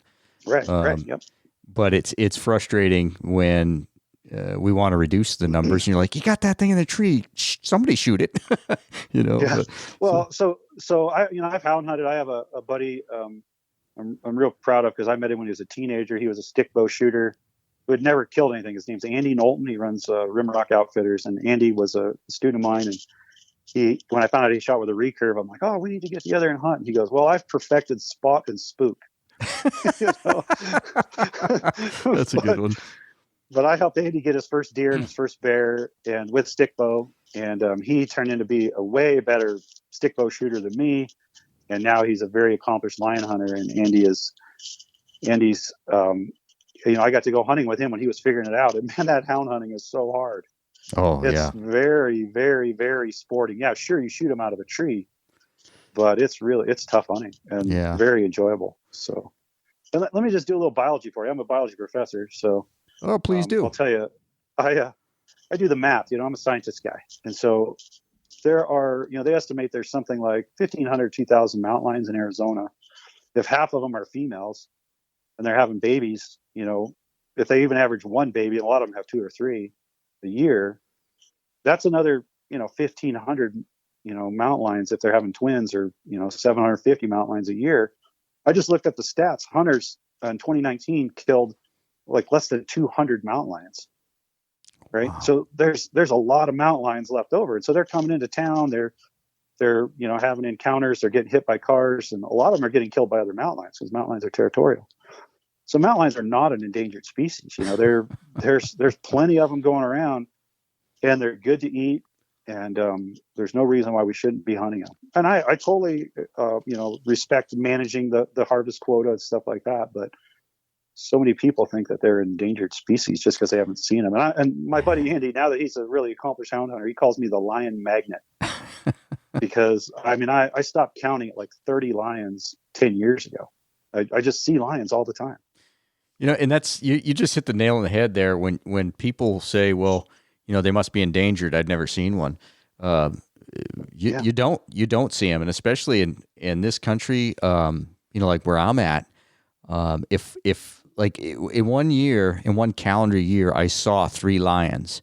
Right. Yep. But it's frustrating when we want to reduce the numbers, and you're like, you got that thing in the tree, somebody shoot it, Yeah. But, Well, so I've hound hunted. I have a buddy I'm real proud of because I met him when he was a teenager. He was a stick bow shooter who had never killed anything. His name's Andy Knowlton. He runs Rimrock Outfitters, and Andy was a student of mine. And when I found out he shot with a recurve, I'm like, "Oh, we need to get together and hunt." And he goes, "Well, I've perfected spot and spook." That's a good one. But I helped Andy get his first deer and his first bear, and with stick bow, and he turned into be a way better stick bow shooter than me. And now he's a very accomplished lion hunter. And Andy's, I got to go hunting with him when he was figuring it out. And man, that hound hunting is so hard. Oh, It's yeah. very, very, very sporting. Yeah, sure, you shoot them out of a tree, but it's tough hunting and very enjoyable. So, and let me just do a little biology for you. I'm a biology professor, so please do. I'll tell you, I do the math. I'm a scientist guy, and so there are, they estimate there's something like 1,500, 2,000 mountain lions in Arizona. If half of them are females and they're having babies, if they even average one baby, and a lot of them have 2 or 3 a year, that's another, 1,500, mountain lions if they're having twins, or, 750 mountain lions a year. I just looked up the stats. Hunters in 2019 killed like less than 200 mountain lions. Right. Wow. So there's a lot of mountain lions left over. And so they're coming into town. They're they're, having encounters. They're getting hit by cars, and a lot of them are getting killed by other mountain lions because mountain lions are territorial. So mountain lions are not an endangered species. There's plenty of them going around, and they're good to eat. And there's no reason why we shouldn't be hunting them. And I totally, respect managing the harvest quota and stuff like that. But so many people think that they're endangered species just because they haven't seen them. And my buddy Andy, now that he's a really accomplished hound hunter, he calls me the lion magnet because I stopped counting at like 30 lions 10 years ago. I just see lions all the time. And that's you just hit the nail on the head there when people say, well, they must be endangered. I'd never seen one. You don't see them, and especially in this country, like where I'm at, if like in one calendar year, I saw 3 lions,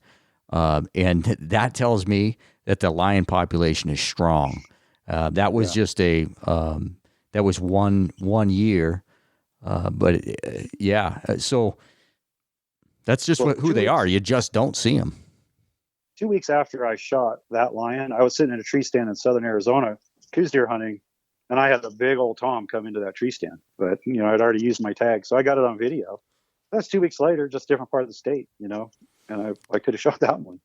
and that tells me that the lion population is strong. That was just that was one year, but so that's just who they are. You just don't see them. 2 weeks after I shot that lion, I was sitting in a tree stand in southern Arizona, coos deer hunting, and I had a big old tom come into that tree stand. But, I'd already used my tag, so I got it on video. That's 2 weeks later, just different part of the state, and I could have shot that one.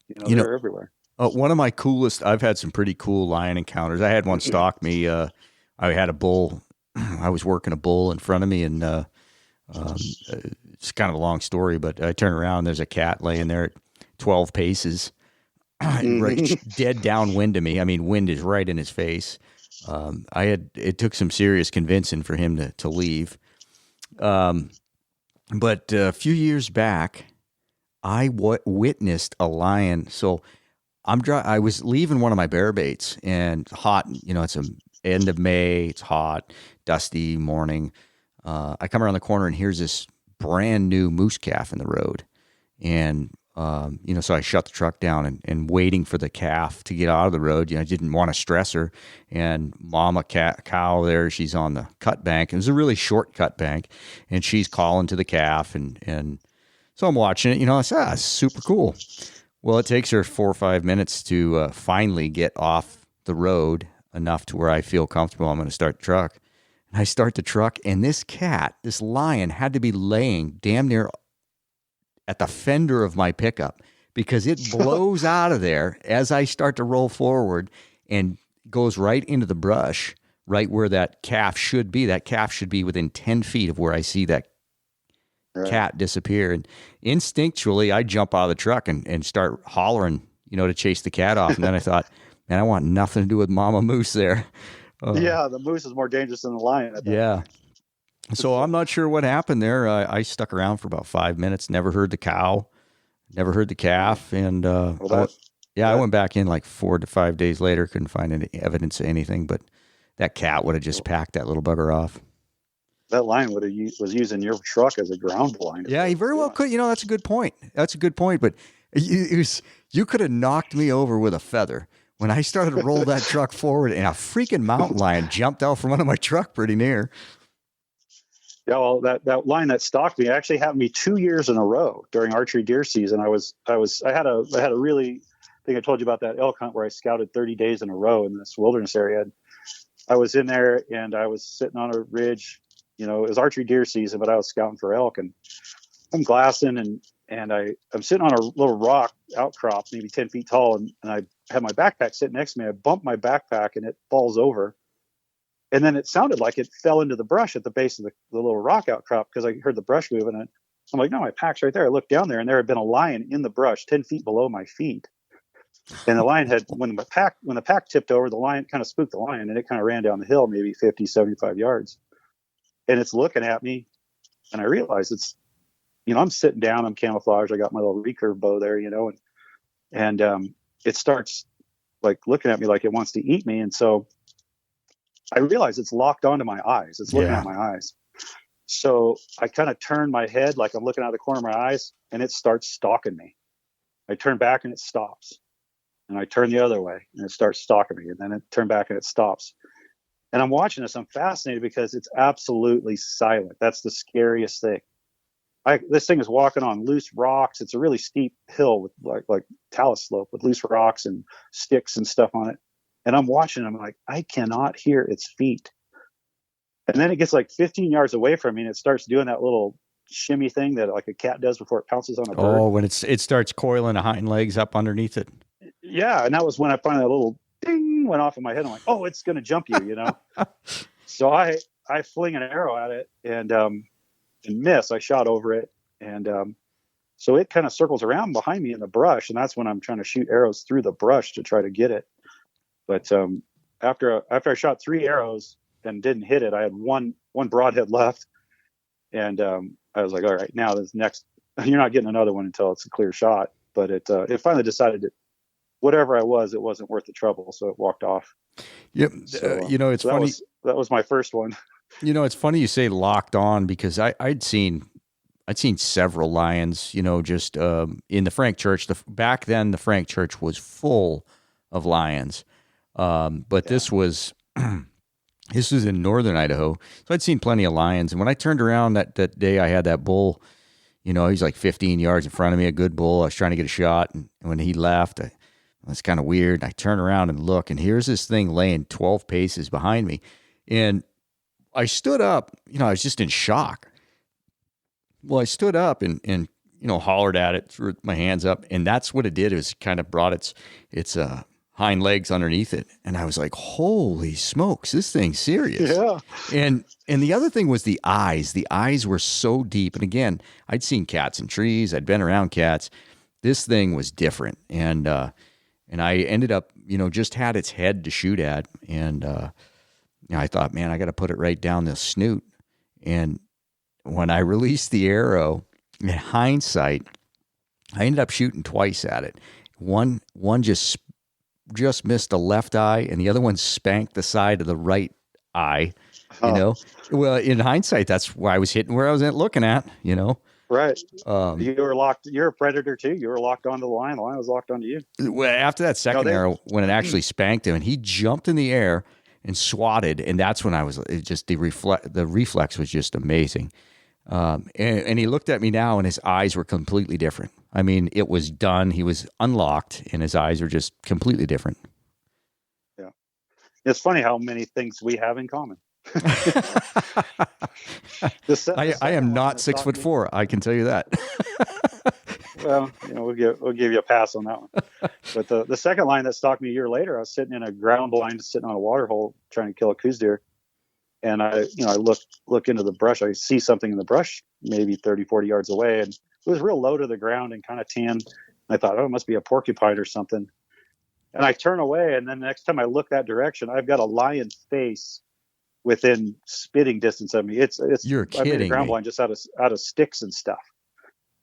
They're everywhere. One of my coolest, I've had some pretty cool lion encounters. I had one stalk me. I had a bull. I was working a bull in front of me, and it's kind of a long story, but I turn around, there's a cat laying there at 12 paces, right, dead downwind of me. I mean, wind is right in his face. It took some serious convincing for him to leave. But a few years back, I witnessed a lion. So I was leaving one of my bear baits, and hot, it's a end of May. It's hot, dusty morning. I come around the corner, and here's this brand new moose calf in the road. And so I shut the truck down and waiting for the calf to get out of the road. I didn't want to stress her. And mama cow there, she's on the cut bank. It was a really short cut bank, and she's calling to the calf. And so I'm watching it. I said, super cool. Well, it takes her 4 or 5 minutes to finally get off the road enough to where I feel comfortable. I'm going to start the truck. And I start the truck, and this lion had to be laying damn near at the fender of my pickup because it blows out of there as I start to roll forward and goes right into the brush, right where that calf should be. That calf should be within 10 feet of where I see that cat disappear. And instinctually, I jump out of the truck and start hollering, to chase the cat off. And then I thought, man, I want nothing to do with Mama Moose there. The moose is more dangerous than the lion. Yeah. So I'm not sure what happened there. I stuck around for about 5 minutes, never heard the cow, never heard the calf. And I went back in like 4 to 5 days later, couldn't find any evidence of anything, but that cat would have just packed that little bugger off. That lion was using your truck as a ground blind. Yeah, he very well could. That's a good point. But you could have knocked me over with a feather. When I started to roll that truck forward, and a freaking mountain lion jumped out from under my truck pretty near. Yeah, well, that lion that stalked me actually happened to me 2 years in a row during archery deer season. I had a really, I think I told you about that elk hunt where I scouted 30 days in a row in this wilderness area. I was in there, and I was sitting on a ridge. It was archery deer season, but I was scouting for elk, and I'm glassing, and I'm sitting on a little rock outcrop, maybe 10 feet tall, and I have my backpack sitting next to me. I bump my backpack, and it falls over. And then it sounded like it fell into the brush at the base of the little rock outcrop because I heard the brush moving. And I'm like, no, my pack's right there. I looked down there, and there had been a lion in the brush 10 feet below my feet. And the lion had, when the pack tipped over, the lion kind of spooked the lion, and it kind of ran down the hill, maybe 50, 75 yards. And it's looking at me, and I realize it's, I'm sitting down, I'm camouflaged. I got my little recurve bow there, and it starts like looking at me like it wants to eat me. And so I realize it's locked onto my eyes. It's looking at my eyes. So I kind of turn my head like I'm looking out of the corner of my eyes, and it starts stalking me. I turn back, and it stops. And I turn the other way, and it starts stalking me. And then it turn back, and it stops. And I'm watching this. I'm fascinated because it's absolutely silent. That's the scariest thing. This thing is walking on loose rocks. It's a really steep hill with like talus slope with loose rocks and sticks and stuff on it. And I'm watching, I'm like, I cannot hear its feet. And then it gets like 15 yards away from me and it starts doing that little shimmy thing that like a cat does before it pounces on a bird. Oh, when it starts coiling the hind legs up underneath it. Yeah. And that was when I finally, a little ding went off in my head. I'm like, oh, it's going to jump you, you know? So I fling an arrow at it and miss. I shot over it. And so it kind of circles around behind me in the brush. And that's when I'm trying to shoot arrows through the brush to try to get it. But after I shot 3 arrows and didn't hit it, I had one broadhead left. And I was like, all right, now this next, you're not getting another one until it's a clear shot. But it finally decided that whatever I was, it wasn't worth the trouble. So it walked off. Yep. So, it's funny. That was my first one. It's funny you say locked on because I'd seen several lions, just in the Frank Church. Back then, the Frank Church was full of lions. But this was in northern Idaho. So I'd seen plenty of lions. And when I turned around that day, I had that bull, he's like 15 yards in front of me, a good bull. I was trying to get a shot. And when he left, that's kind of weird. I turn around and look, and here's this thing laying 12 paces behind me. And I stood up, I was just in shock. Well, I stood up and hollered at it, threw my hands up, and that's what it did. It was kind of brought its hind legs underneath it, and I was like, "Holy smokes, this thing's serious!" Yeah. And the other thing was the eyes. The eyes were so deep, and again, I'd seen cats in trees. I'd been around cats. This thing was different, and I ended up, just had its head to shoot at, and I thought, man, I got to put it right down the snoot, and when I released the arrow, in hindsight, I ended up shooting twice at it. One just missed the left eye, and the other one spanked the side of the right eye. Well, in hindsight, that's why I was hitting where I was looking at. Right. You were locked. You're a predator too. You were locked onto the lion. The lion was locked onto you. Well, after that second arrow, when it actually spanked him, and he jumped in the air and swatted, and that's when the reflex was just amazing. And he looked at me now, and his eyes were completely different. I mean, it was done. He was unlocked, and his eyes were just completely different. Yeah, it's funny how many things we have in common. I am not 6'4". I can tell you that. Well, we'll give you a pass on that one. But the second line that stalked me a year later, I was sitting in a ground blind, sitting on a water hole, trying to kill a coos deer. And I look into the brush. I see something in the brush, maybe 30, 40 yards away. And it was real low to the ground and kind of tan. I thought, oh, it must be a porcupine or something. And I turn away. And then the next time I look that direction, I've got a lion's face within spitting distance of me. You're I made a kidding ground me. blind just out of sticks and stuff.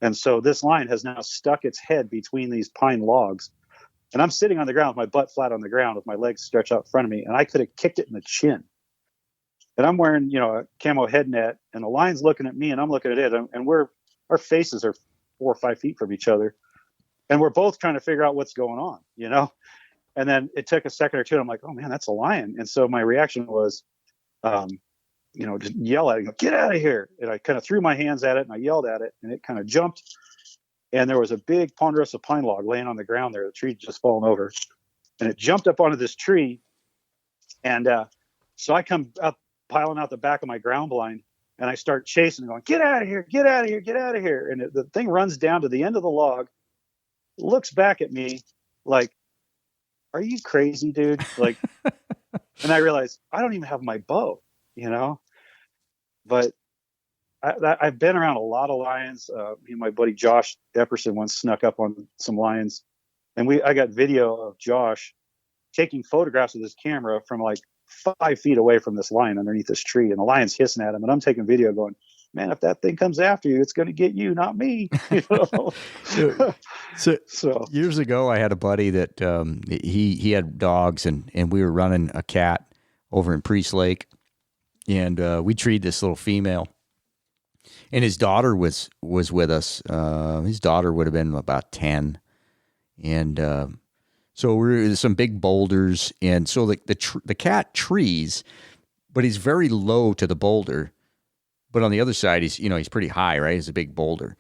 And so this lion has now stuck its head between these pine logs. And I'm sitting on the ground with my butt flat on the ground with my legs stretched out in front of me. And I could have kicked it in the chin. And I'm wearing, a camo head net, and the lion's looking at me and I'm looking at it. And our faces are 4 or 5 feet from each other. And we're both trying to figure out what's going on, And then it took a second or two. And I'm like, oh man, that's a lion. And so my reaction was, just yell at it, get out of here. And I kind of threw my hands at it and I yelled at it, and it kind of jumped. And there was a big ponderosa pine log laying on the ground there. The tree just fallen over, and it jumped up onto this tree. And so I come up, piling out the back of my ground blind, and I start chasing and going, get out of here, get out of here, get out of here. And the thing runs down to the end of the log, looks back at me like, are you crazy, dude? Like, and I realized I don't even have my bow, but I've been around a lot of lions. Me and my buddy Josh Epperson once snuck up on some lions, and I got video of Josh taking photographs with his camera from like 5 feet away from this lion underneath this tree, and the lion's hissing at him, and I'm taking video going, man, if that thing comes after you, it's going to get you, not me. So years ago, I had a buddy that he had dogs, and we were running a cat over in Priest Lake, and we treated this little female, and his daughter was with us. His daughter would have been about 10, and so we're some big boulders, and so the cat trees, but he's very low to the boulder. But on the other side, he's pretty high, right? He's a big boulder.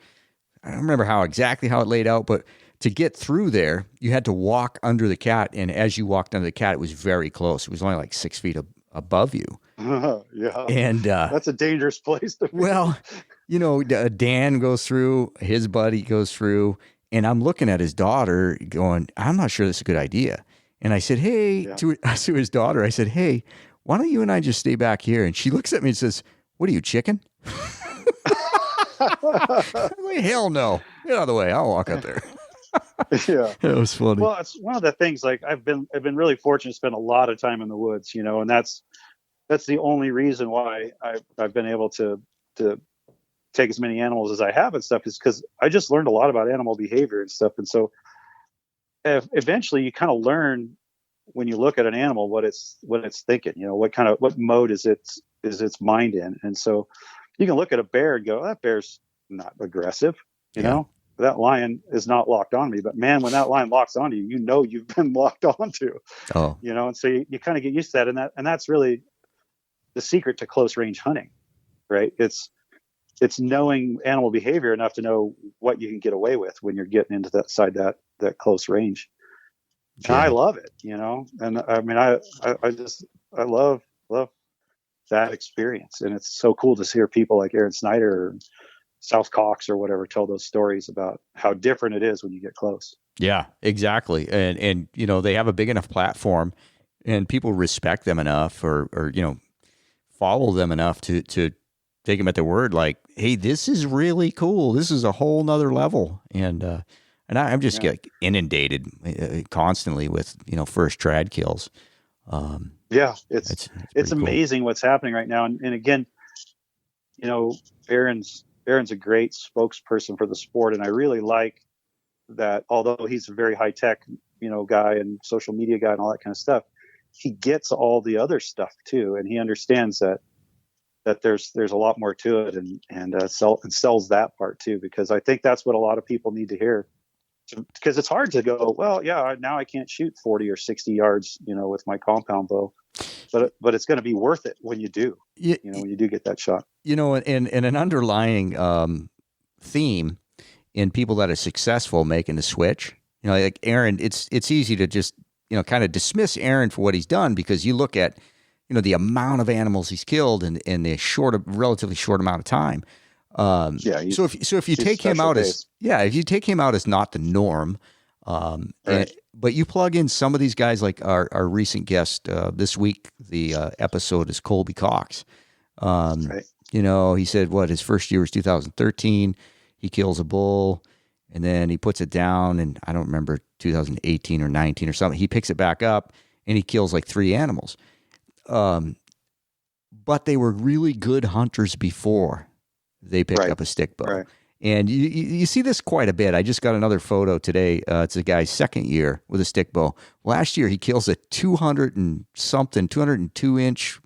I don't remember exactly how it laid out, but to get through there, you had to walk under the cat. And as you walked under the cat, it was very close. It was only like 6 feet above you. Yeah. And, That's a dangerous place to be. well, Dan goes through, his buddy goes through, and I'm looking at his daughter going, I'm not sure that's a good idea. And I said, hey, Yeah. to his daughter, I said, hey, why don't you and I just stay back here? And she looks at me and says, what are you, chicken? I'm like, hell no. Get out of the way. I'll walk up there. Yeah. It was funny. Well, it's one of the things, like I've been really fortunate to spend a lot of time in the woods, and that's the only reason why I've been able to take as many animals as I have and stuff, is because I just learned a lot about animal behavior and stuff. And so eventually you kind of learn when you look at an animal what it's thinking, what mode is its mind in. And so you can look at a bear and go, that bear's not aggressive, that lion is not locked on me. But man, when that lion locks onto you, you've been locked onto. Oh. And so you kind of get used to that, and that's really the secret to close range hunting, right? It's knowing animal behavior enough to know what you can get away with when you're getting into that close range. And I love it, and I mean, I love that experience. And it's so cool to hear people like Aaron Snyder or South Cox or whatever tell those stories about how different it is when you get close. Yeah, exactly. And they have a big enough platform, and people respect them enough or follow them enough to take them at their word. Like, hey, this is really cool. This is a whole nother level. And I'm just get inundated constantly with first trad kills. Yeah, it's amazing what's happening right now. And again, Aaron's a great spokesperson for the sport, and I really like that. Although he's a very high tech, guy and social media guy and all that kind of stuff, he gets all the other stuff too, and he understands that there's a lot more to it, and sells that part too, because I think that's what a lot of people need to hear. Because it's hard to go, well, yeah, now I can't shoot 40 or 60 yards, with my compound bow, but it's going to be worth it when you do, when you do get that shot. And an underlying theme in people that are successful making the switch, like Aaron, it's easy to just, kind of dismiss Aaron for what he's done, because you look at, the amount of animals he's killed in the relatively short amount of time. So if you take him out if you take him out as not the norm, right. But you plug in some of these guys, like our recent guest this week, the episode is Colby Cox. Right. He said his first year was 2013. He kills a bull, and then he puts it down, and I don't remember 2018 or 19 or something. He picks it back up and he kills like 3 animals. But they were really good hunters before they picked up a stick bow. Right. And you see this quite a bit. I just got another photo today. It's a guy's second year with a stick bow. Last year, he kills a 202 inch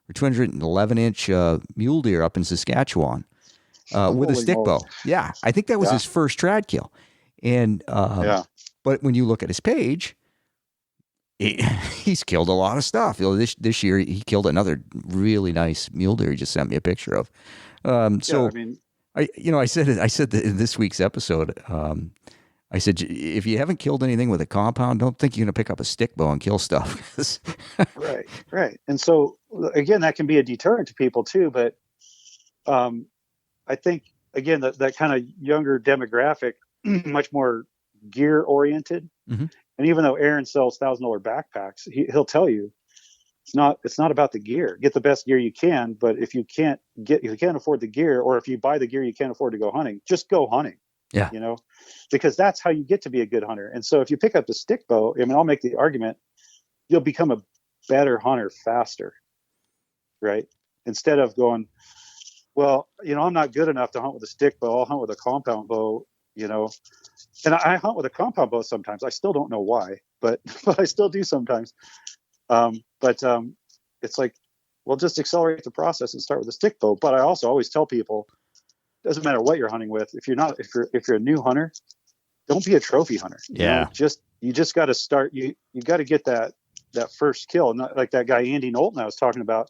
or 211 inch mule deer up in Saskatchewan with a stick bow. Yeah, I think that was his first trad kill. And but when you look at his page, he's killed a lot of stuff. This year, he killed another really nice mule deer. He just sent me a picture of. I said in this week's episode, I said, if you haven't killed anything with a compound, don't think you're going to pick up a stick bow and kill stuff. Right. And so again, that can be a deterrent to people too. But I think again that kind of younger demographic, much more gear oriented. Mm-hmm. And even though Aaron sells $1,000 backpacks, he'll tell you it's not about the gear. Get the best gear you can, but if you can't afford the gear, or if you buy the gear you can't afford to go hunting, just go hunting. Yeah. Because that's how you get to be a good hunter. And so if you pick up the stick bow, I mean, I'll make the argument, you'll become a better hunter faster, right? Instead of going, well, I'm not good enough to hunt with a stick bow. I'll hunt with a compound bow, and I hunt with a compound bow sometimes. I still don't know why, but I still do sometimes. It's like, well, just accelerate the process and start with a stick bow. But I also always tell people, doesn't matter what you're hunting with. If you're a new hunter, don't be a trophy hunter. Yeah. You just got to start. You got to get that first kill. Not like that guy Andy Knowlton I was talking about.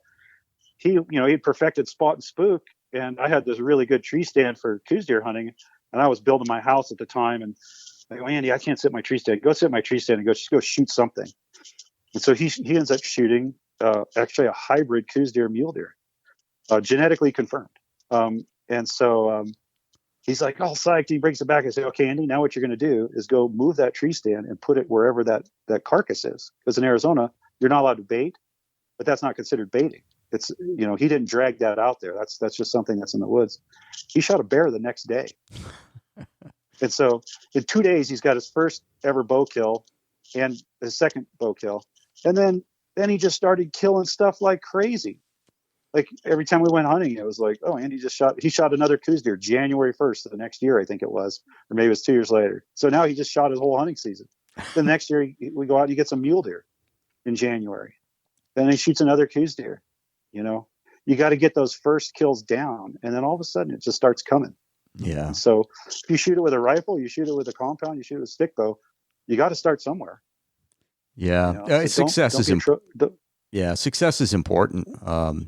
He'd perfected spot and spook, and I had this really good tree stand for coos deer hunting, and I was building my house at the time, and I go, Andy, I can't sit in my tree stand. Go sit in my tree stand and just go shoot something. And so he ends up shooting actually a hybrid Coues deer mule deer, genetically confirmed. And so he's like, oh, psyched. He brings it back. I say, okay, Andy, now what you're going to do is go move that tree stand and put it wherever that carcass is. Because in Arizona, you're not allowed to bait, but that's not considered baiting. It's, he didn't drag that out there. That's just something that's in the woods. He shot a bear the next day. And so in 2 days, he's got his first ever bow kill and his second bow kill. And then he just started killing stuff like crazy. Like every time we went hunting, it was like, oh, Andy he shot another Coues deer January 1st of the next year, I think it was, or maybe it was 2 years later. So now he just shot his whole hunting season. The next year we go out and he gets a mule deer in January. Then he shoots another Coues deer. You got to get those first kills down, and then all of a sudden it just starts coming. Yeah. And so if you shoot it with a rifle, you shoot it with a compound, you shoot it with a stick bow, you got to start somewhere. Yeah. So success is important. Yeah. Success is important. We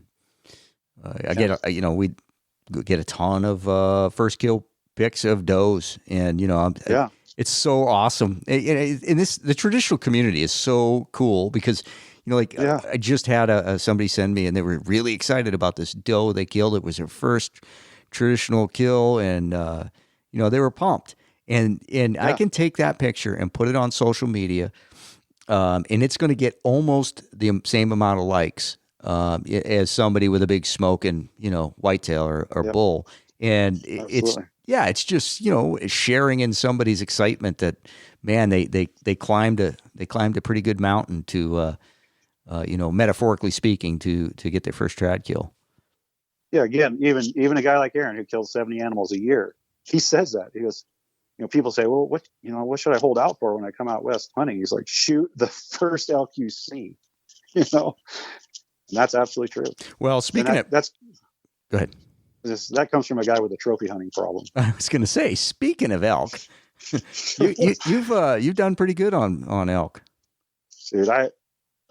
get a ton of first kill pics of does, and it's so awesome. And the traditional community is so cool because I just had somebody send me, and they were really excited about this doe they killed. It was their first traditional kill, and they were pumped. And I can take that picture and put it on social media, and it's going to get almost the same amount of likes as somebody with a big smoking, whitetail or bull. And it's just, sharing in somebody's excitement that, man, they climbed a pretty good mountain to, metaphorically speaking, to get their first trad kill. Yeah. Again, even a guy like Aaron who kills 70 animals a year, he says that. He goes, people say, well, what should I hold out for when I come out west hunting? He's like, shoot the first elk you see, and that's absolutely true. Well, speaking of, go ahead. That comes from a guy with a trophy hunting problem. I was going to say, speaking of elk, you've done pretty good on elk. Dude,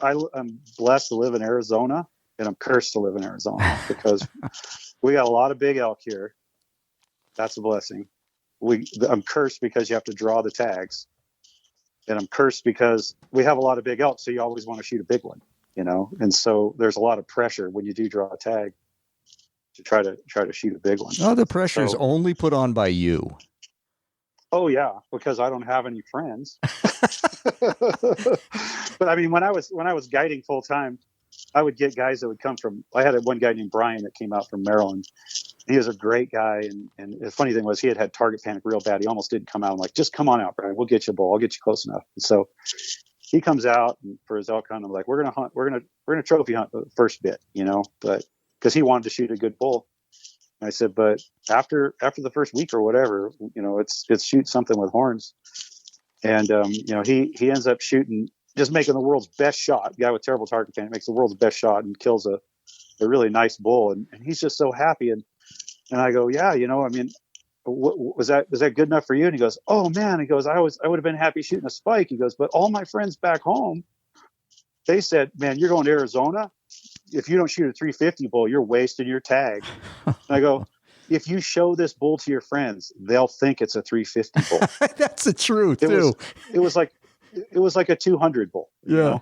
I'm blessed to live in Arizona, and I'm cursed to live in Arizona because we got a lot of big elk here. That's a blessing. I'm cursed because you have to draw the tags, and I'm cursed because we have a lot of big elk, so you always want to shoot a big one, and so there's a lot of pressure when you do draw a tag to try to shoot a big one. Oh, the pressure is only put on by you. Oh yeah, because I don't have any friends. But I mean, when I was guiding full time, I would get guys that would come from. I had one guy named Brian that came out from Maryland. He was a great guy, and the funny thing was he had target panic real bad. He almost didn't come out. I'm like, just come on out, Brian. We'll get you a bull. I'll get you close enough. And so he comes out for his elk hunt. I'm like, we're gonna trophy hunt the first bit, but because he wanted to shoot a good bull. And I said, but after the first week or whatever, it's shoot something with horns. And he ends up shooting, just making the world's best shot. The guy with terrible target panic makes the world's best shot and kills a really nice bull, and he's just so happy. And I go, yeah, I mean, was that good enough for you? And he goes, oh man, he goes, I would have been happy shooting a spike. He goes, but all my friends back home, they said, man, you're going to Arizona. If you don't shoot a 350 bull, you're wasting your tag. And I go, if you show this bull to your friends, they'll think it's a 350 bull. That's the truth too. It was like a 200 bull. Yeah.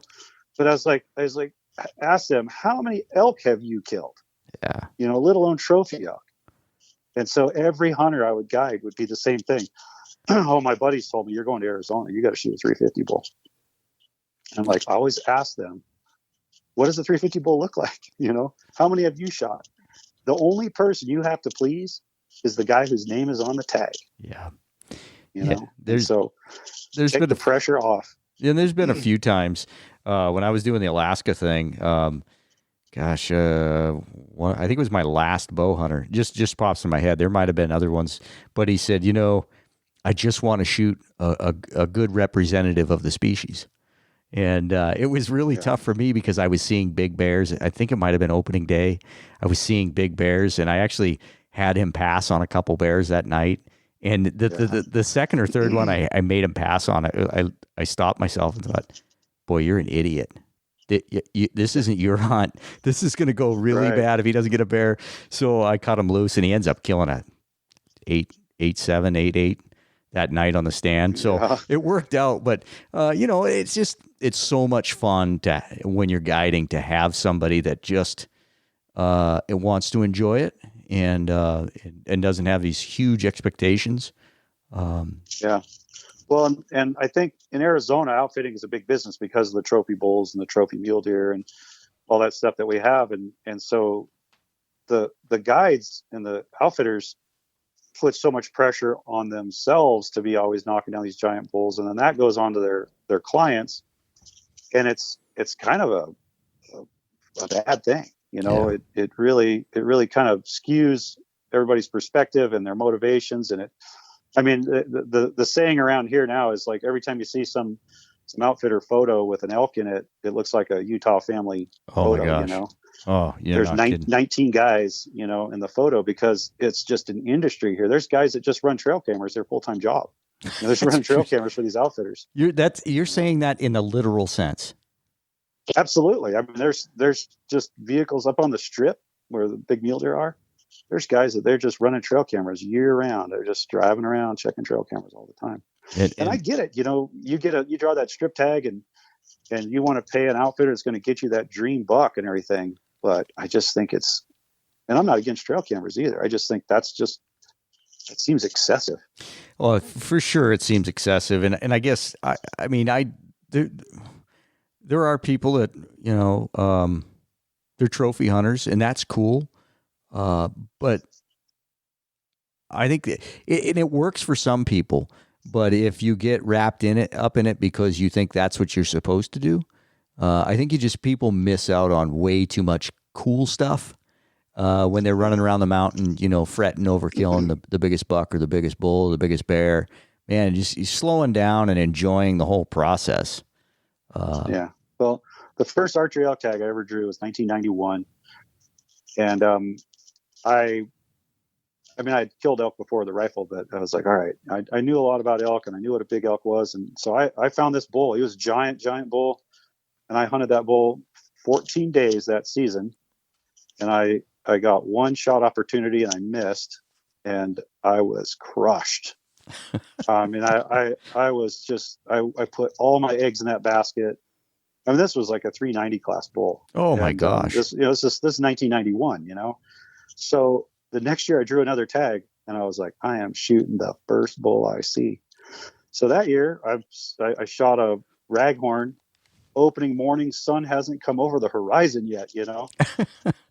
But I was like, ask them, how many elk have you killed? Yeah. Let alone trophy elk. And so every hunter I would guide would be the same thing. Oh, my buddies told me, you're going to Arizona. You got to shoot a 350 bull. And like, I always ask them, what does a 350 bull look like? How many have you shot? The only person you have to please is the guy whose name is on the tag. Yeah. There's take been the pressure off. Yeah. There's been a few times when I was doing the Alaska thing. I think it was my last bow hunter. Just pops in my head. There might have been other ones, but he said, I just want to shoot a good representative of the species. And it was really tough for me because I was seeing big bears. I think it might have been opening day. I was seeing big bears, and I actually had him pass on a couple bears that night. And the second or third one, I made him pass on it. I stopped myself and thought, boy, you're an idiot. This isn't your hunt. This is going to go really bad if he doesn't get a bear. So I cut him loose, and he ends up killing a 8.7, 8.8 that night on the stand. So Yeah. it worked out. But it's so much fun to when you're guiding to have somebody that just it wants to enjoy it and doesn't have these huge expectations. Yeah. Well, and I think in Arizona, outfitting is a big business because of the trophy bulls and the trophy mule deer and all that stuff that we have. And so the guides and the outfitters put so much pressure on themselves to be always knocking down these giant bulls. And then that goes on to their clients. And it's kind of a bad thing. Yeah. It really kind of skews everybody's perspective and their motivations. And the saying around here now is like every time you see some outfitter photo with an elk in it, it looks like a Utah family Oh my photo. gosh. Oh, you're There's not kidding. 19 guys, in the photo because it's just an industry here. There's guys that just run trail cameras, their full-time job. They're just running trail cameras for these outfitters. You're saying that in the literal sense. Absolutely. I mean, there's just vehicles up on the strip where the big mule deer are. There's guys that they're just running trail cameras year round. They're just driving around checking trail cameras all the time. And I get it. You draw that strip tag and you want to pay an outfitter that's going to get you that dream buck and everything. But I just think and I'm not against trail cameras either. I just think it seems excessive. Well, for sure, it seems excessive, and I guess there are people that they're trophy hunters, and that's cool. But I think it works for some people. But if you get wrapped up in it because you think that's what you're supposed to do, I think people miss out on way too much cool stuff when they're running around the mountain, fretting over killing the biggest buck or the biggest bull, or the biggest bear. Man, just slowing down and enjoying the whole process. Yeah. Well, the first archery elk tag I ever drew was 1991, and I'd killed elk before the rifle, but I was like, all right, I knew a lot about elk and I knew what a big elk was. And so I found this bull. He was a giant bull. And I hunted that bull 14 days that season. And I got one shot opportunity and I missed and I was crushed. I put all my eggs in that basket. I mean, this was like a 390 class bull. Oh my gosh. This is 1991, So the next year I drew another tag and I was like, I am shooting the first bull I see. So that year I shot a raghorn opening morning. Sun hasn't come over the horizon yet,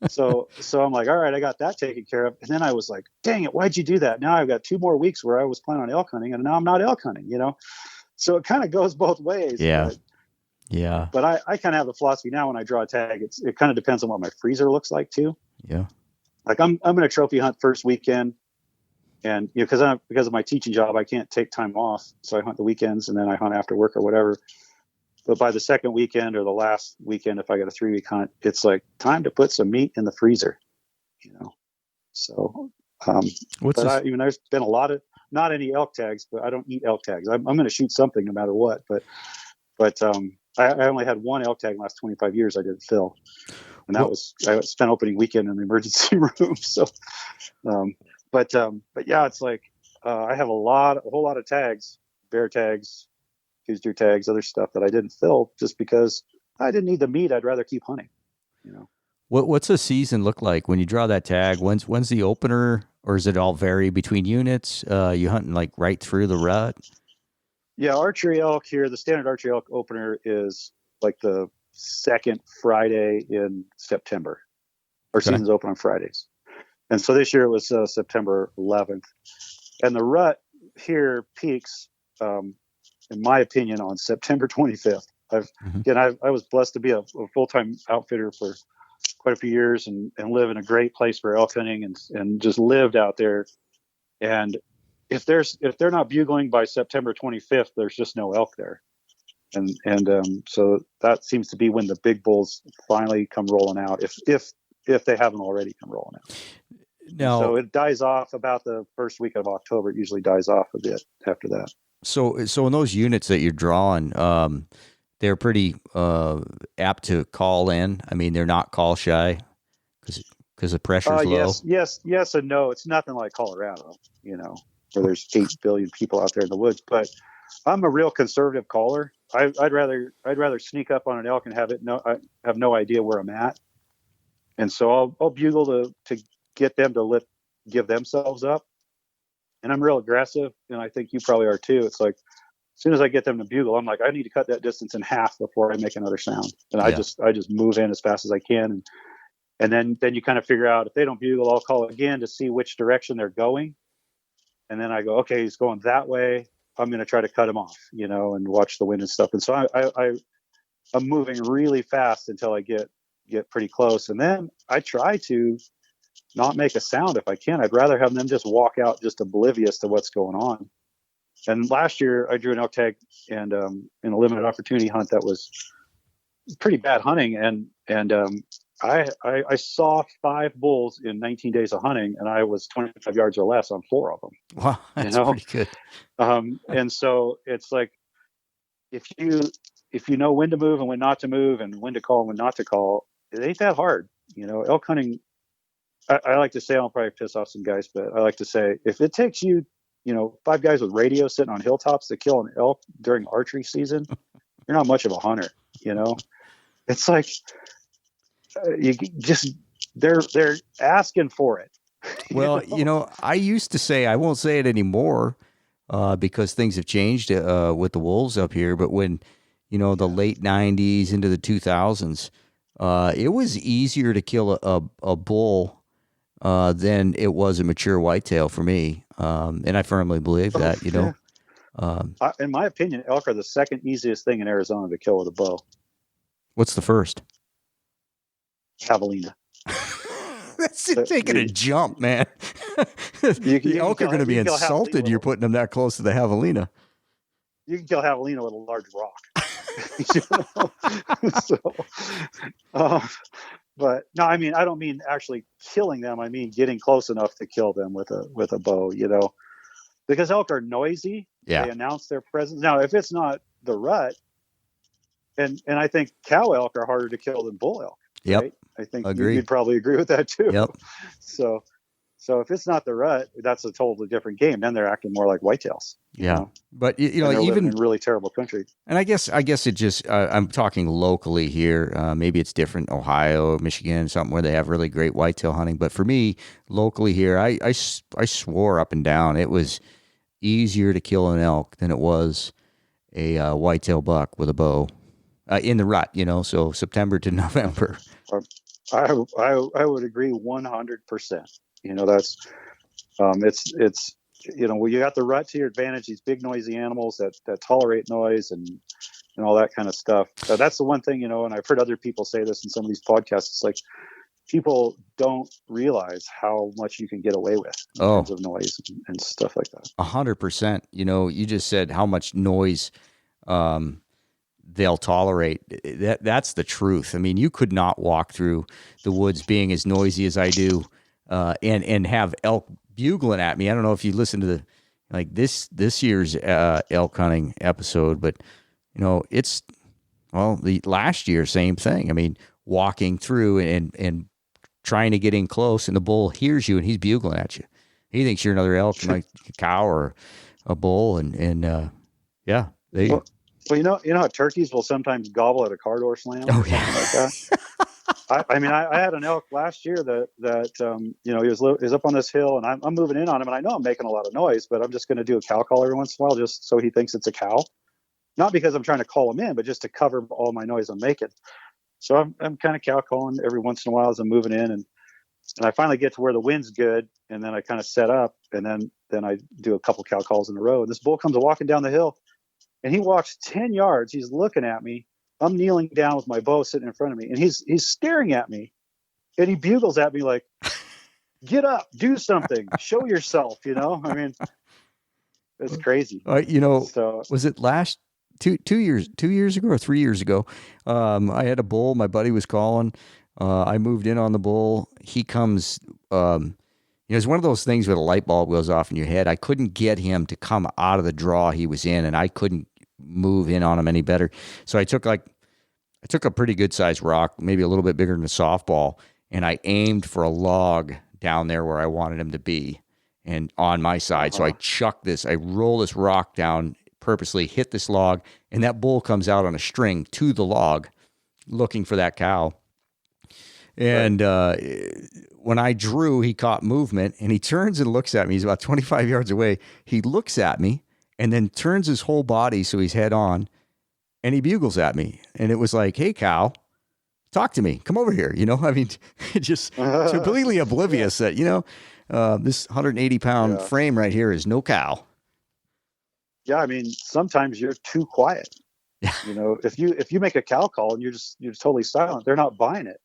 So I'm like, all right, I got that taken care of. And then I was like, dang it, why'd you do that? Now I've got 2 more weeks where I was planning on elk hunting and now I'm not elk hunting, So it kind of goes both ways. Yeah. Yeah. But I kind of have the philosophy now when I draw a tag, it kind of depends on what my freezer looks like too. Yeah. Like I'm going to trophy hunt first weekend, and because of my teaching job, I can't take time off, so I hunt the weekends and then I hunt after work or whatever. But by the second weekend or the last weekend, if I got a 3-week hunt, it's like time to put some meat in the freezer, So, there's been a lot of not any elk tags, but I don't eat elk tags. I'm going to shoot something no matter what. But I only had one elk tag in the last 25 years I didn't fill. And I spent opening weekend in the emergency room. So, but yeah, it's like, I have a whole lot of tags, bear tags, goose deer tags, other stuff that I didn't fill just because I didn't need the meat. I'd rather keep hunting, What's a season look like when you draw that tag? When's the opener, or does it all vary between units? You hunting like right through the rut? Yeah. Archery elk here, the standard archery elk opener is like the second Friday in September. Our season's open on Fridays. And so this year it was September 11th. And the rut here peaks, in my opinion, on September 25th. I was blessed to be a full-time outfitter for quite a few years and live in a great place for elk hunting and just lived out there. And if they're not bugling by September 25th, there's just no elk there. And so that seems to be when the big bulls finally come rolling out, if they haven't already come rolling out. No. So it dies off about the first week of October. It usually dies off a bit after that. So in those units that you're drawing, they're pretty apt to call in. I mean, they're not call shy because the pressure's low. Yes, and no. It's nothing like Colorado, where there's 8 billion people out there in the woods. But I'm a real conservative caller. I'd rather sneak up on an elk and I have no idea where I'm at. And so I'll bugle to get them to give themselves up. And I'm real aggressive, and I think you probably are too. It's like, as soon as I get them to bugle, I'm like, I need to cut that distance in half before I make another sound. And I just move in as fast as I can. And then you kind of figure out, if they don't bugle, I'll call again to see which direction they're going. And then I go, okay, he's going that way. I'm going to try to cut him off, and watch the wind and stuff. And so I'm moving really fast until I get pretty close. And then I try to not make a sound if I can. I'd rather have them just walk out just oblivious to what's going on. And last year I drew an elk tag and in a limited opportunity hunt that was pretty bad hunting. And I saw 5 bulls in 19 days of hunting, and I was 25 yards or less on 4 of them. Wow, that's pretty good. And so it's like, if you know when to move and when not to move, and when to call and when not to call, it ain't that hard. Elk hunting, I like to say, I'll probably piss off some guys, but I like to say, if it takes you, 5 guys with radios sitting on hilltops to kill an elk during archery season, you're not much of a hunter. It's like, they're asking for it. Well, I used to say, I won't say it anymore, because things have changed with the wolves up here. But when, the late 90s into the 2000s, it was easier to kill a bull than it was a mature whitetail for me. And I firmly believe that, Yeah. In my opinion, elk are the second easiest thing in Arizona to kill with a bow. What's the first? Javelina. That's taking a jump, man. The elk are going to be insulted you're putting them that close to the javelina. You can kill javelina with a large rock. But no, I mean, I don't mean actually killing them. I mean getting close enough to kill them with a bow, because elk are noisy. Yeah. They announce their presence. Now, if it's not the rut, and I think cow elk are harder to kill than bull elk. Yep. Right? I think you'd probably agree with that too. Yep. So if it's not the rut, that's a totally different game. Then they're acting more like whitetails. Yeah. But even in really terrible country. And I guess it just, I'm talking locally here. Maybe it's different, Ohio, Michigan, something where they have really great whitetail hunting. But for me, locally here, I swore up and down it was easier to kill an elk than it was a whitetail buck with a bow in the rut. So September to November. I would agree 100%. That's it's well, you got the rut to your advantage. These big noisy animals that tolerate noise and all that kind of stuff. That's the one thing, and I've heard other people say this in some of these podcasts. It's like, people don't realize how much you can get away with in terms of noise and stuff like that. 100%. You just said how much noise they'll tolerate. That's the truth. I mean, you could not walk through the woods being as noisy as I do, and have elk bugling at me. I don't know if you listen to this year's elk hunting episode, but it's the last year, same thing. I mean, walking through and trying to get in close, and the bull hears you and he's bugling at you. He thinks you're another elk, like a cow or a bull, and yeah, they. Well, how turkeys will sometimes gobble at a car door slam or something like that. I had an elk last year that he was up on this hill, and I'm moving in on him, and I know I'm making a lot of noise, but I'm just going to do a cow call every once in a while, just so he thinks it's a cow. Not because I'm trying to call him in, but just to cover all my noise I'm making. So I'm kind of cow calling every once in a while as I'm moving in, and I finally get to where the wind's good, and then I kind of set up, and then I do a couple cow calls in a row, and this bull comes walking down the hill, and he walks 10 yards. He's looking at me. I'm kneeling down with my bow sitting in front of me, and he's staring at me, and he bugles at me like, "Get up, do something, show yourself." I mean, it's crazy. So was it last two years ago or 3 years ago? I had a bull. My buddy was calling. I moved in on the bull. He comes. It's one of those things where the light bulb goes off in your head. I couldn't get him to come out of the draw he was in, and I couldn't move in on him any better. So I took a pretty good sized rock, maybe a little bit bigger than a softball, and I aimed for a log down there where I wanted him to be. and on my side. So I roll this rock down, purposely hit this log, and that bull comes out on a string to the log looking for that cow. And when I drew, he caught movement, and he turns and looks at me. He's about 25 yards away. He looks at me and then turns his whole body so he's head on, and he bugles at me. And it was like, hey, cow, talk to me. Come over here. I mean, just completely oblivious that, this 180-pound frame right here is no cow. Yeah, I mean, sometimes you're too quiet. If you make a cow call and you're totally silent, they're not buying it.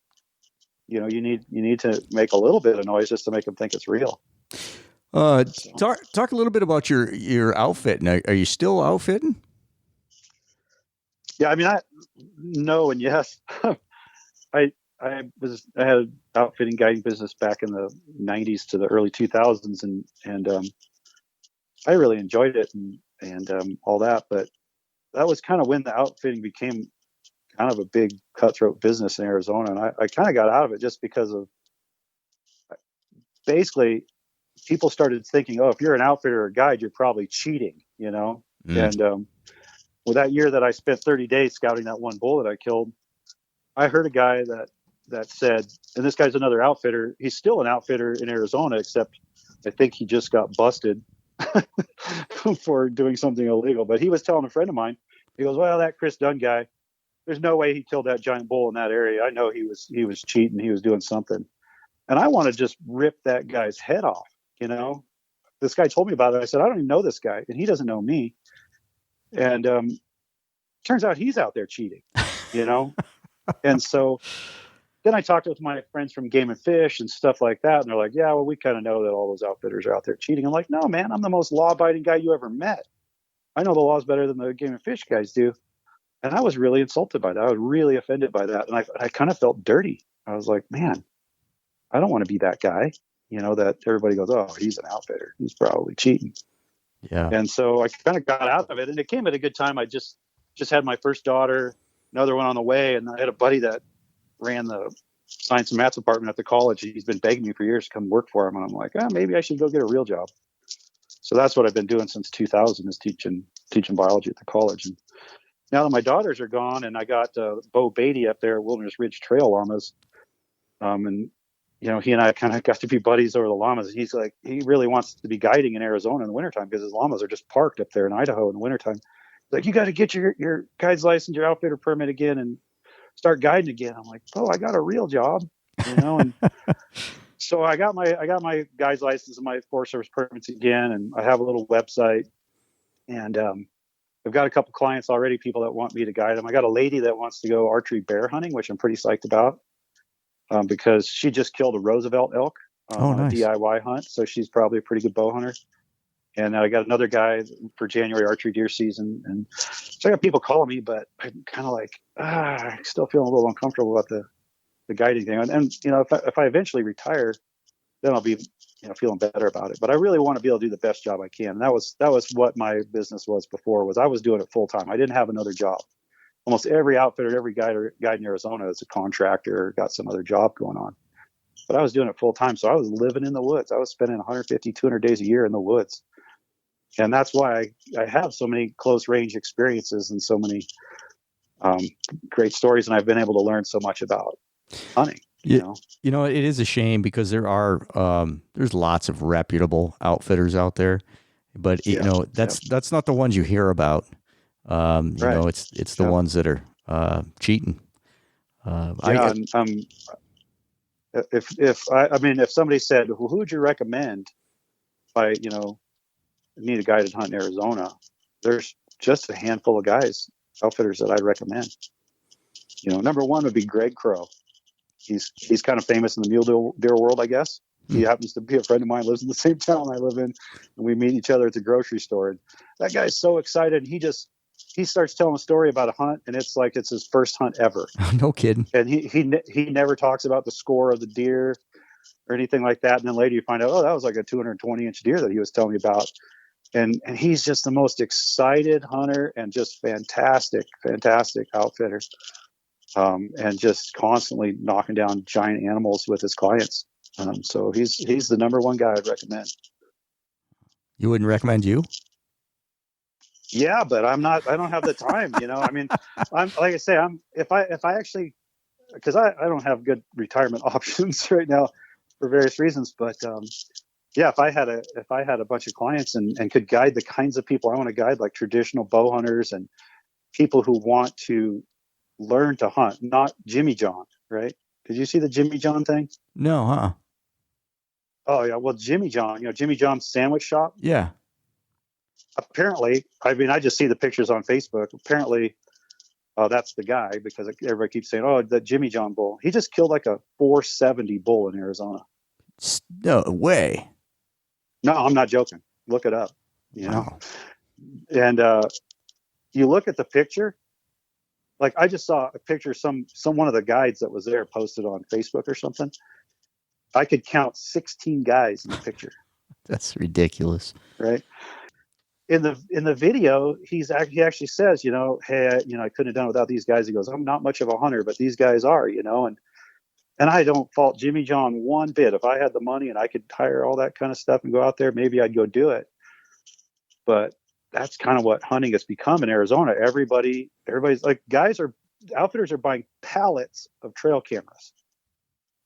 You need to make a little bit of noise just to make them think it's real. Talk a little bit about your outfit. Now, are you still outfitting? Yeah, I mean, no and yes. I had an outfitting guiding business back in the 90s to the early 2000s, and I really enjoyed it and all that. But that was kind of when the outfitting became kind of a big cutthroat business in Arizona. And I kind of got out of it just because of basically people started thinking, oh, if you're an outfitter or a guide, you're probably cheating, And with that year that I spent 30 days scouting that one bull that I killed, I heard a guy that said, and this guy's another outfitter. He's still an outfitter in Arizona, except I think he just got busted for doing something illegal. But he was telling a friend of mine, he goes, well, that Chris Dunn guy, there's no way he killed that giant bull in that area. I know he was cheating. He was doing something. And I want to just rip that guy's head off. This guy told me about it. I said, I don't even know this guy, and he doesn't know me. And turns out he's out there cheating, And so then I talked with my friends from Game and Fish and stuff like that. And they're like, yeah, well, we kind of know that all those outfitters are out there cheating. I'm like, no, man, I'm the most law-abiding guy you ever met. I know the laws better than the Game and Fish guys do. And I was really insulted by that. I was really offended by that. And I kind of felt dirty. I was like, man, I don't want to be that guy, that everybody goes, oh, he's an outfitter. He's probably cheating. Yeah. And so I kind of got out of it. And it came at a good time. I just had my first daughter, another one on the way. And I had a buddy that ran the science and math department at the college. He's been begging me for years to come work for him. And I'm like, maybe I should go get a real job. So that's what I've been doing since 2000 is teaching biology at the college. And now that my daughters are gone, and I got Bo Beatty up there, Wilderness Ridge Trail llamas, and he and I kind of got to be buddies over the llamas. And he's like, he really wants to be guiding in Arizona in the wintertime because his llamas are just parked up there in Idaho in the wintertime. He's like, you got to get your guide's license, your outfitter permit again, and start guiding again. I'm like, oh, I got a real job, And so I got my guide's license and my Forest Service permits again, and I have a little website, and I've got a couple clients already, people that want me to guide them. I got a lady that wants to go archery bear hunting, which I'm pretty psyched about, because she just killed a Roosevelt elk on nice. a DIY hunt. So she's probably a pretty good bow hunter. And I got another guy for January archery deer season. And so I got people calling me, but I'm kind of like, I still feeling a little uncomfortable about the guiding thing. And if I eventually retire, then I'll be feeling better about it. But I really want to be able to do the best job I can. And that was what my business was before. Was I was doing it full time. I didn't have another job. Almost every outfitter, every guide in Arizona is a contractor or got some other job going on. But I was doing it full time, so I was living in the woods. I was spending 150, 200 days a year in the woods, and that's why I have so many close range experiences and so many great stories, and I've been able to learn so much about hunting. It is a shame because there's lots of reputable outfitters out there, but that's not the ones you hear about. Right. It's the ones that are cheating. If somebody said, well, who would you recommend if I need a guided hunt in Arizona, there's just a handful of guys, outfitters that I'd recommend. Number one would be Greg Crow. He's kind of famous in the mule deer world, I guess. He happens to be a friend of mine, lives in the same town I live in, and we meet each other at the grocery store. And that guy's so excited. He starts telling a story about a hunt, and it's like it's his first hunt ever. No kidding. And he never talks about the score of the deer or anything like that. And then later you find out, that was like a 220-inch deer that he was telling me about. And he's just the most excited hunter and just fantastic outfitter. And just constantly knocking down giant animals with his clients. So he's the number one guy I'd recommend. You wouldn't recommend you? Yeah, but I don't have the time, I mean, I'm like I say, if I actually, because I don't have good retirement options right now for various reasons, but yeah, if I had a bunch of clients and could guide the kinds of people I want to guide, like traditional bow hunters and people who want to learn to hunt, not Jimmy John, right? Did you see the Jimmy John thing? No, huh? Oh yeah, well Jimmy John, Jimmy John's sandwich shop. Yeah. Apparently, I mean, I just see the pictures on Facebook. Apparently, that's the guy because everybody keeps saying, "Oh, the Jimmy John bull." He just killed like a 470 bull in Arizona. No way. No, I'm not joking. Look it up. Wow. And you look at the picture. Like I just saw a picture. Some one of the guides that was there posted on Facebook or something. I could count 16 guys in the picture. That's ridiculous. Right. In the video, he actually says, hey, I couldn't have done it without these guys. He goes, I'm not much of a hunter, but these guys are, and I don't fault Jimmy John one bit. If I had the money and I could hire all that kind of stuff and go out there, maybe I'd go do it. But that's kind of what hunting has become in Arizona. Everybody's like, outfitters are buying pallets of trail cameras.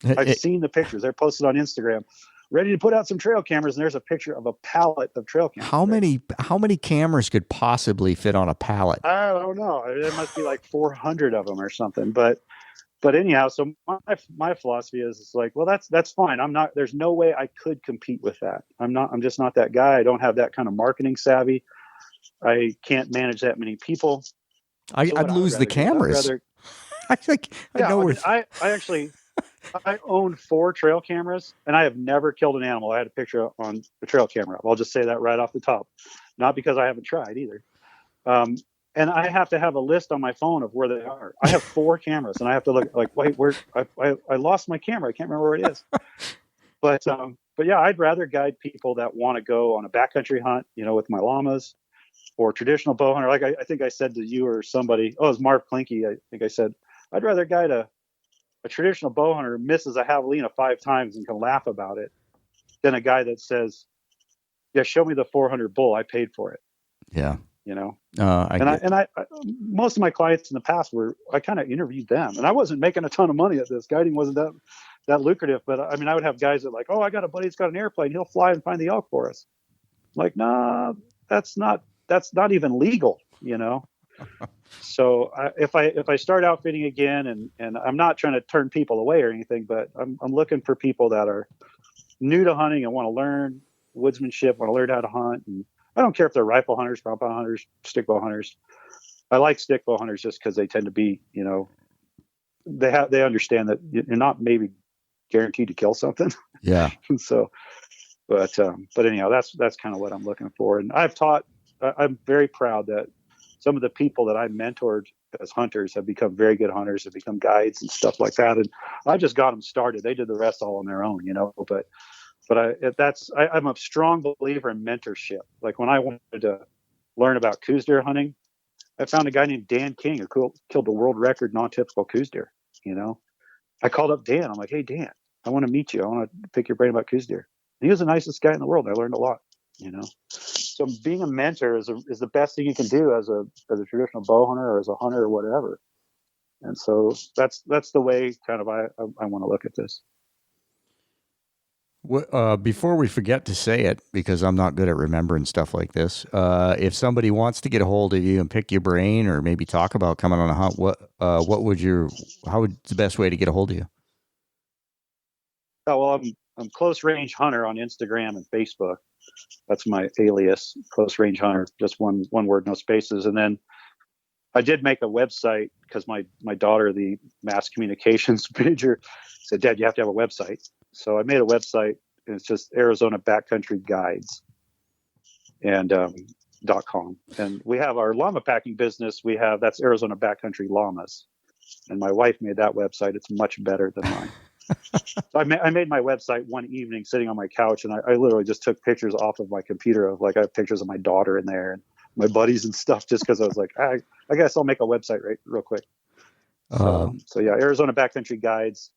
I've seen the pictures. They're posted on Instagram, ready to put out some trail cameras, and there's a picture of a pallet of trail cameras. How many cameras could possibly fit on a pallet? I don't know. There must be like 400 of them or something. But anyhow, so my philosophy is like, well, that's fine. There's no way I could compete with that. I'm just not that guy. I don't have that kind of marketing savvy. I can't manage that many people. I'd lose the cameras. I own 4 trail cameras, and I have never killed an animal. I had a picture on the trail camera. I'll just say that right off the top. Not because I haven't tried either. And I have to have a list on my phone of where they are. I have 4 cameras, and I have to look like, wait, where I lost my camera. I can't remember where it is. But yeah, I'd rather guide people that want to go on a backcountry hunt, with my llamas, or traditional bow hunter. Like I think I said to you or somebody, it was Marv Klinke. I think I said, I'd rather guide a traditional bow hunter who misses a javelina 5 times and can laugh about it than a guy that says, yeah, show me the 400 bull. I paid for it. Yeah. I most of my clients in the past I kind of interviewed them, and I wasn't making a ton of money at this. Guiding wasn't that lucrative, but I mean, I would have guys that like, oh, I got a buddy that's got an airplane. He'll fly and find the elk for us. I'm like, nah, that's not even legal, So if I start outfitting again, and I'm not trying to turn people away or anything, but I'm looking for people that are new to hunting and want to learn woodsmanship, want to learn how to hunt. And I don't care if they're rifle hunters, compound hunters, stick bow hunters. I like stick bow hunters just because they tend to be, they understand that you're not maybe guaranteed to kill something. Yeah. So, but anyhow, that's kind of what I'm looking for. And I'm very proud that some of the people that I mentored as hunters have become very good hunters, have become guides and stuff like that. And I just got them started. They did the rest all on their own, but I'm a strong believer in mentorship. Like when I wanted to learn about coos deer hunting, I found a guy named Dan King who killed the world record non-typical coos deer. I called up Dan. I'm like, hey, Dan, I want to meet you. I want to pick your brain about coos deer. And he was the nicest guy in the world. I learned a lot, So being a mentor is the best thing you can do as a traditional bow hunter or as a hunter or whatever. And so that's the way kind of I want to look at this. Before we forget to say it, because I'm not good at remembering stuff like this, if somebody wants to get a hold of you and pick your brain, or maybe talk about coming on a hunt, how would the best way to get a hold of you? Oh, well, I'm Close Range Hunter on Instagram and Facebook. That's my alias, Close Range Hunter, just one word, no spaces. And then I did make a website because my daughter, the mass communications major, said, Dad, you have to have a website. So I made a website, and it's just Arizona Backcountry Guides and .com. And we have our llama packing business. That's Arizona Backcountry Llamas. And my wife made that website. It's much better than mine. So I made my website one evening sitting on my couch, and I literally just took pictures off of my computer of, like, I have pictures of my daughter in there and my buddies and stuff, just because I was like, I guess I'll make a website real quick. So yeah, Arizona Backcountry Guides.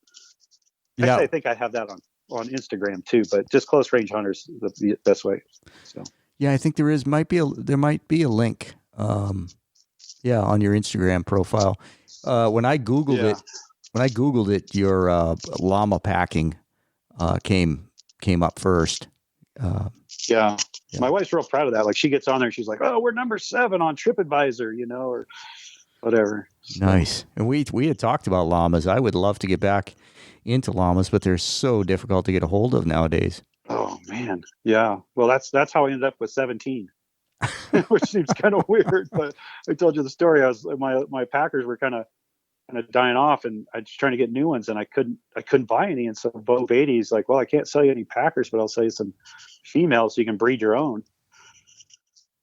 Yeah. Actually, I think I have that on Instagram too, but just Close Range Hunters the best way. So Yeah, I think there is. There might be a link. Yeah, on your Instagram profile. When I googled Yeah. it, your llama packing came up first. Uh, Yeah. yeah, My wife's real proud of that. Like she gets on there and she's like, "Oh, we're number 7 on TripAdvisor," or whatever. So, nice. And we had talked about llamas. I would love to get back into llamas, but they're so difficult to get a hold of nowadays. oh man. Yeah. Well, that's how I ended up with 17. Which seems kind of weird, but I told you the story. I was my Packers were kind of dying off, and I was trying to get new ones, and I couldn't buy any. And so Bo Beatty's like, "Well, I can't sell you any Packers, but I'll sell you some females so you can breed your own."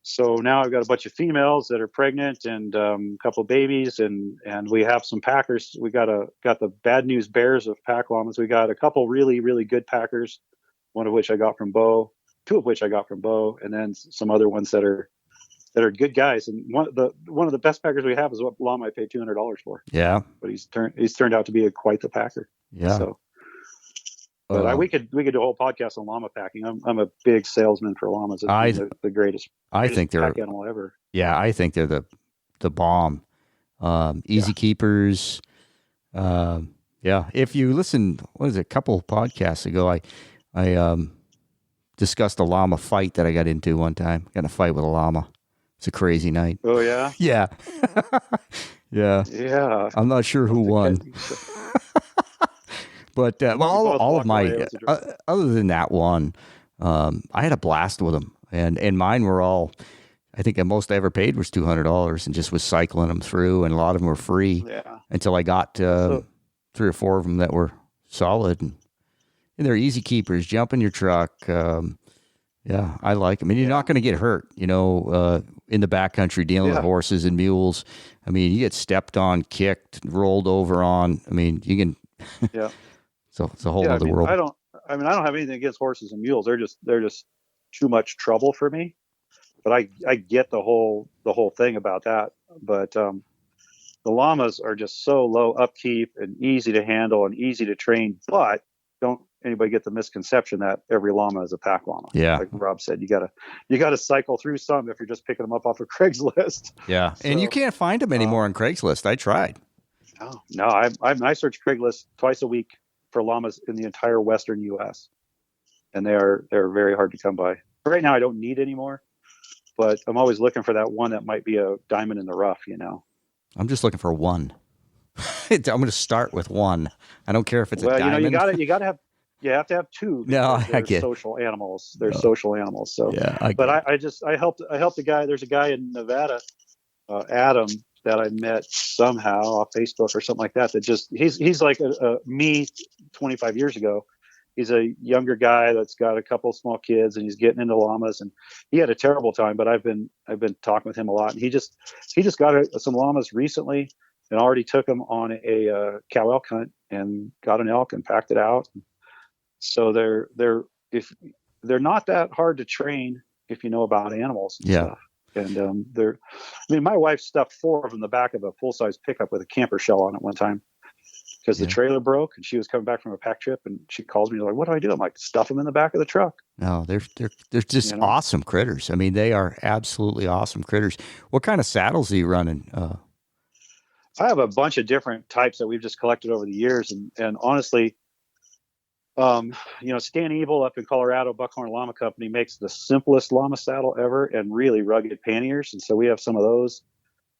So now I've got a bunch of females that are pregnant and a couple of babies, and we have some Packers. We got the bad news bears of pack llamas. We got a couple really really good Packers, one of which I got from Bo, two of which I got from Bo, and then some other ones that are good guys. And one of the best Packers we have is what llama I paid $200 for. Yeah, But he's turned out to be quite the Packer. yeah. So, but we could do a whole podcast on llama packing. I'm a big salesman for llamas. It's the greatest. I think they're pack animal ever. Yeah, I think they're the bomb. Easy keepers. Yeah. If you listen, what is it? A couple podcasts ago, I discussed a llama fight that I got into one time. Got in a fight with a llama. It's a crazy night. Oh yeah. Yeah. Yeah. Yeah. I'm not sure who won. But all of my other than that one, I had a blast with them, and mine were all. I think the most I ever paid was $200, and just was cycling them through, and a lot of them were free. Yeah. Until I got 3 or 4 of them that were solid, and they're easy keepers. Jump in your truck. Yeah, I like them. And you're not going to get hurt, in the backcountry dealing with horses and mules. I mean, you get stepped on, kicked, rolled over on. I mean, you can. Yeah. So it's a whole other world. I don't have anything against horses and mules. They're just too much trouble for me. But I get the whole thing about that. But the llamas are just so low upkeep and easy to handle and easy to train. But don't anybody get the misconception that every llama is a pack llama. Yeah. Like Rob said, you gotta cycle through some if you're just picking them up off of Craigslist. Yeah. So, and you can't find them anymore on Craigslist. I tried. No, I search Craigslist twice a week for llamas in the entire Western U.S. and they're very hard to come by. Right now, I don't need any more, but I'm always looking for that one that might be a diamond in the rough. I'm just looking for one. I'm going to start with one. I don't care if it's a diamond. You have to have two. No, I get social animals. They're social animals. So yeah, I helped a guy. There's a guy in Nevada, Adam, that I met somehow off Facebook or something like that. He's like me 25 years ago. He's a younger guy that's got a couple of small kids and he's getting into llamas, and he had a terrible time. But I've been talking with him a lot, and he just got some llamas recently and already took them on a cow elk hunt and got an elk and packed it out. So they're not that hard to train if you know about animals and stuff. And my wife stuffed 4 of them in the back of a full-size pickup with a camper shell on it one time because the trailer broke and she was coming back from a pack trip, and she calls me like, "What do I do?" I'm like, "Stuff them in the back of the truck." No, they're just awesome critters. I mean, they are absolutely awesome critters. What kind of saddles are you running? I have a bunch of different types that we've just collected over the years, and honestly, Stan Evil up in Colorado, Buckhorn Llama Company makes the simplest llama saddle ever and really rugged panniers. And so we have some of those.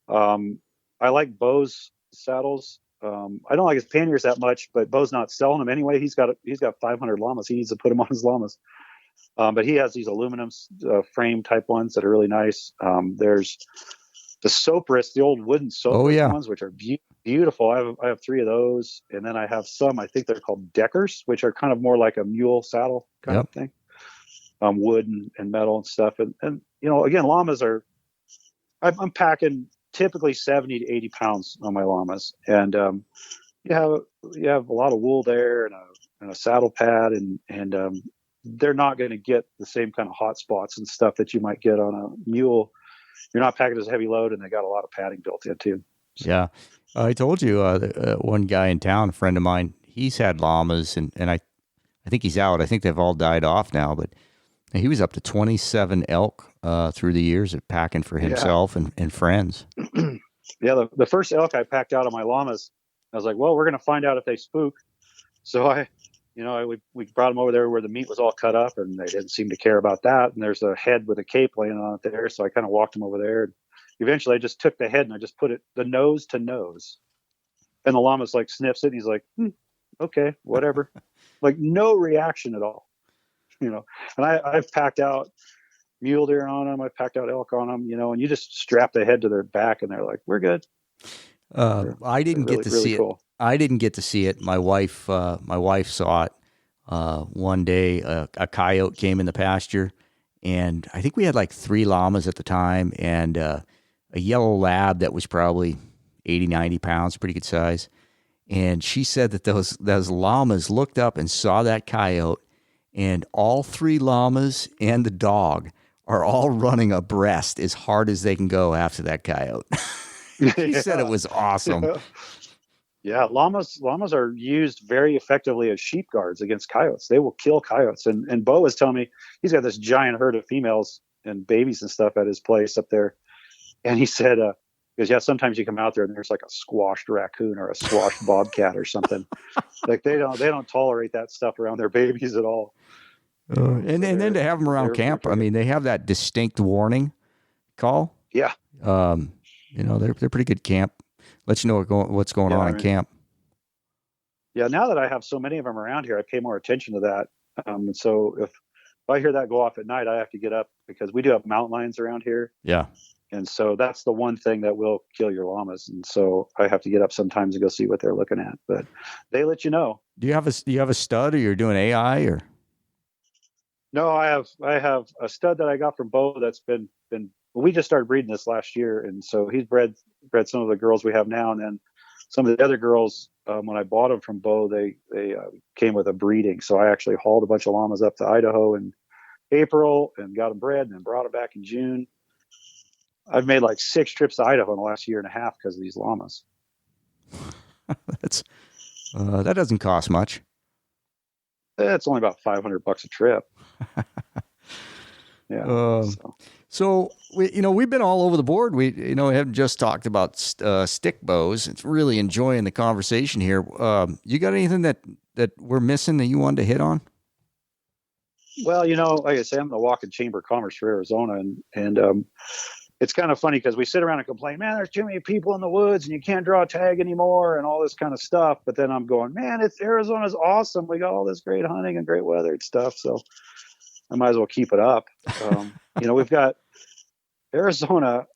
I like Bo's saddles. I don't like his panniers that much, but Bo's not selling them anyway. He's got 500 llamas. He needs to put them on his llamas. But he has these aluminum frame type ones that are really nice. There's the Sopris, the old wooden Sopris ones, which are beautiful. I have 3 of those, and then I have some. I think they're called Deckers, which are kind of more like a mule saddle kind of thing, wood and metal and stuff. And again, llamas are. I'm packing typically 70 to 80 pounds on my llamas, and you have a lot of wool there and a saddle pad, and they're not going to get the same kind of hot spots and stuff that you might get on a mule. You're not packing as a heavy load, and they got a lot of padding built in too. So. Yeah. I told you, one guy in town, a friend of mine, he's had llamas, and I think he's out. I think they've all died off now, but He was up to 27 elk through the years of packing for Yeah. himself and friends. Yeah. The first elk I packed out of my llamas, I was like, well, we're going to find out if they spook. So we brought them over there where the meat was all cut up, and they didn't seem to care about that. And there's a head with a cape laying on it there. So I kind of walked them over there. And eventually I just took the head and I just put it the nose to nose. And the llama's like sniffs it. And he's like, okay, whatever. Like no reaction at all, And I've packed out mule deer on them. I've packed out elk on them, and you just strap the head to their back and they're like, we're good. I didn't get to see it. Cool. I didn't get to see it. My wife saw it one day. A coyote came in the pasture, and I think we had like 3 llamas at the time, and a yellow lab that was probably 80, 90 pounds, pretty good size. And she said that those llamas looked up and saw that coyote, and all 3 llamas and the dog are all running abreast as hard as they can go after that coyote. She said it was awesome. Yeah, llamas are used very effectively as sheep guards against coyotes. They will kill coyotes. And Bo was telling me he's got this giant herd of females and babies and stuff at his place up there. And he said, because yeah, sometimes you come out there and there's like a squashed raccoon or a squashed bobcat or something. Like they don't tolerate that stuff around their babies at all. And then to have them around camp, I mean, they have that distinct warning call. Yeah. They're pretty good camp. Let you know what's going on in camp. Yeah, now that I have so many of them around here, I pay more attention to that. And so if I hear that go off at night, I have to get up because we do have mountain lions around here. Yeah. And so that's the one thing that will kill your llamas. And so I have to get up sometimes to go see what they're looking at. But they let you know. Do you have a stud, or you're doing AI, or? No, I have a stud that I got from Bo that's been we just started breeding this last year, and so he's bred some of the girls we have now, and then some of the other girls when I bought them from Bo, they came with a breeding. So I actually hauled a bunch of llamas up to Idaho in April and got them bred, and then brought them back in June. I've made like 6 trips to Idaho in the last year and a half because of these llamas. That doesn't cost much. It's only about $500 a trip. Yeah. So we've been all over the board. We haven't just talked about stick bows. It's really enjoying the conversation here. You got anything that we're missing that you wanted to hit on? Well, like I say, I'm the walk-in chamber of commerce for Arizona, and it's kind of funny because we sit around and complain, man, there's too many people in the woods and you can't draw a tag anymore and all this kind of stuff. But then I'm going, man, Arizona's awesome. We got all this great hunting and great weather and stuff. So I might as well keep it up. We've got Arizona.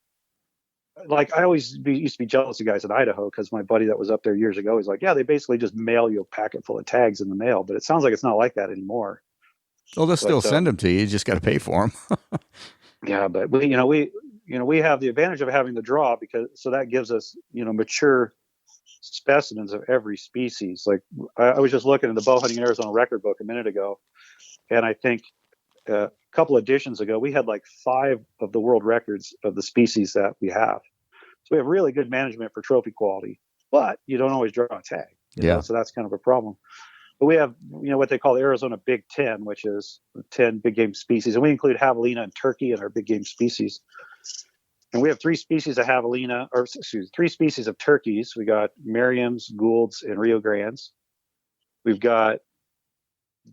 Like I always used to be jealous of guys in Idaho because my buddy that was up there years ago, he's like, yeah, they basically just mail you a packet full of tags in the mail. But it sounds like it's not like that anymore. Well, they'll still send them to you. You just got to pay for them. Yeah, but we have the advantage of having the draw so that gives us, mature specimens of every species. Like I was just looking at the bow hunting in Arizona record book a minute ago, and I think a couple editions ago we had like 5 of the world records of the species that we have. So we have really good management for trophy quality, but you don't always draw a tag. So that's kind of a problem. But we have, what they call the Arizona Big 10, which is 10 big game species. And we include javelina and turkey in our big game species. And we have 3 species of javelina, 3 species of turkeys. We got Merriam's, Gould's, and Rio Grandes. We've got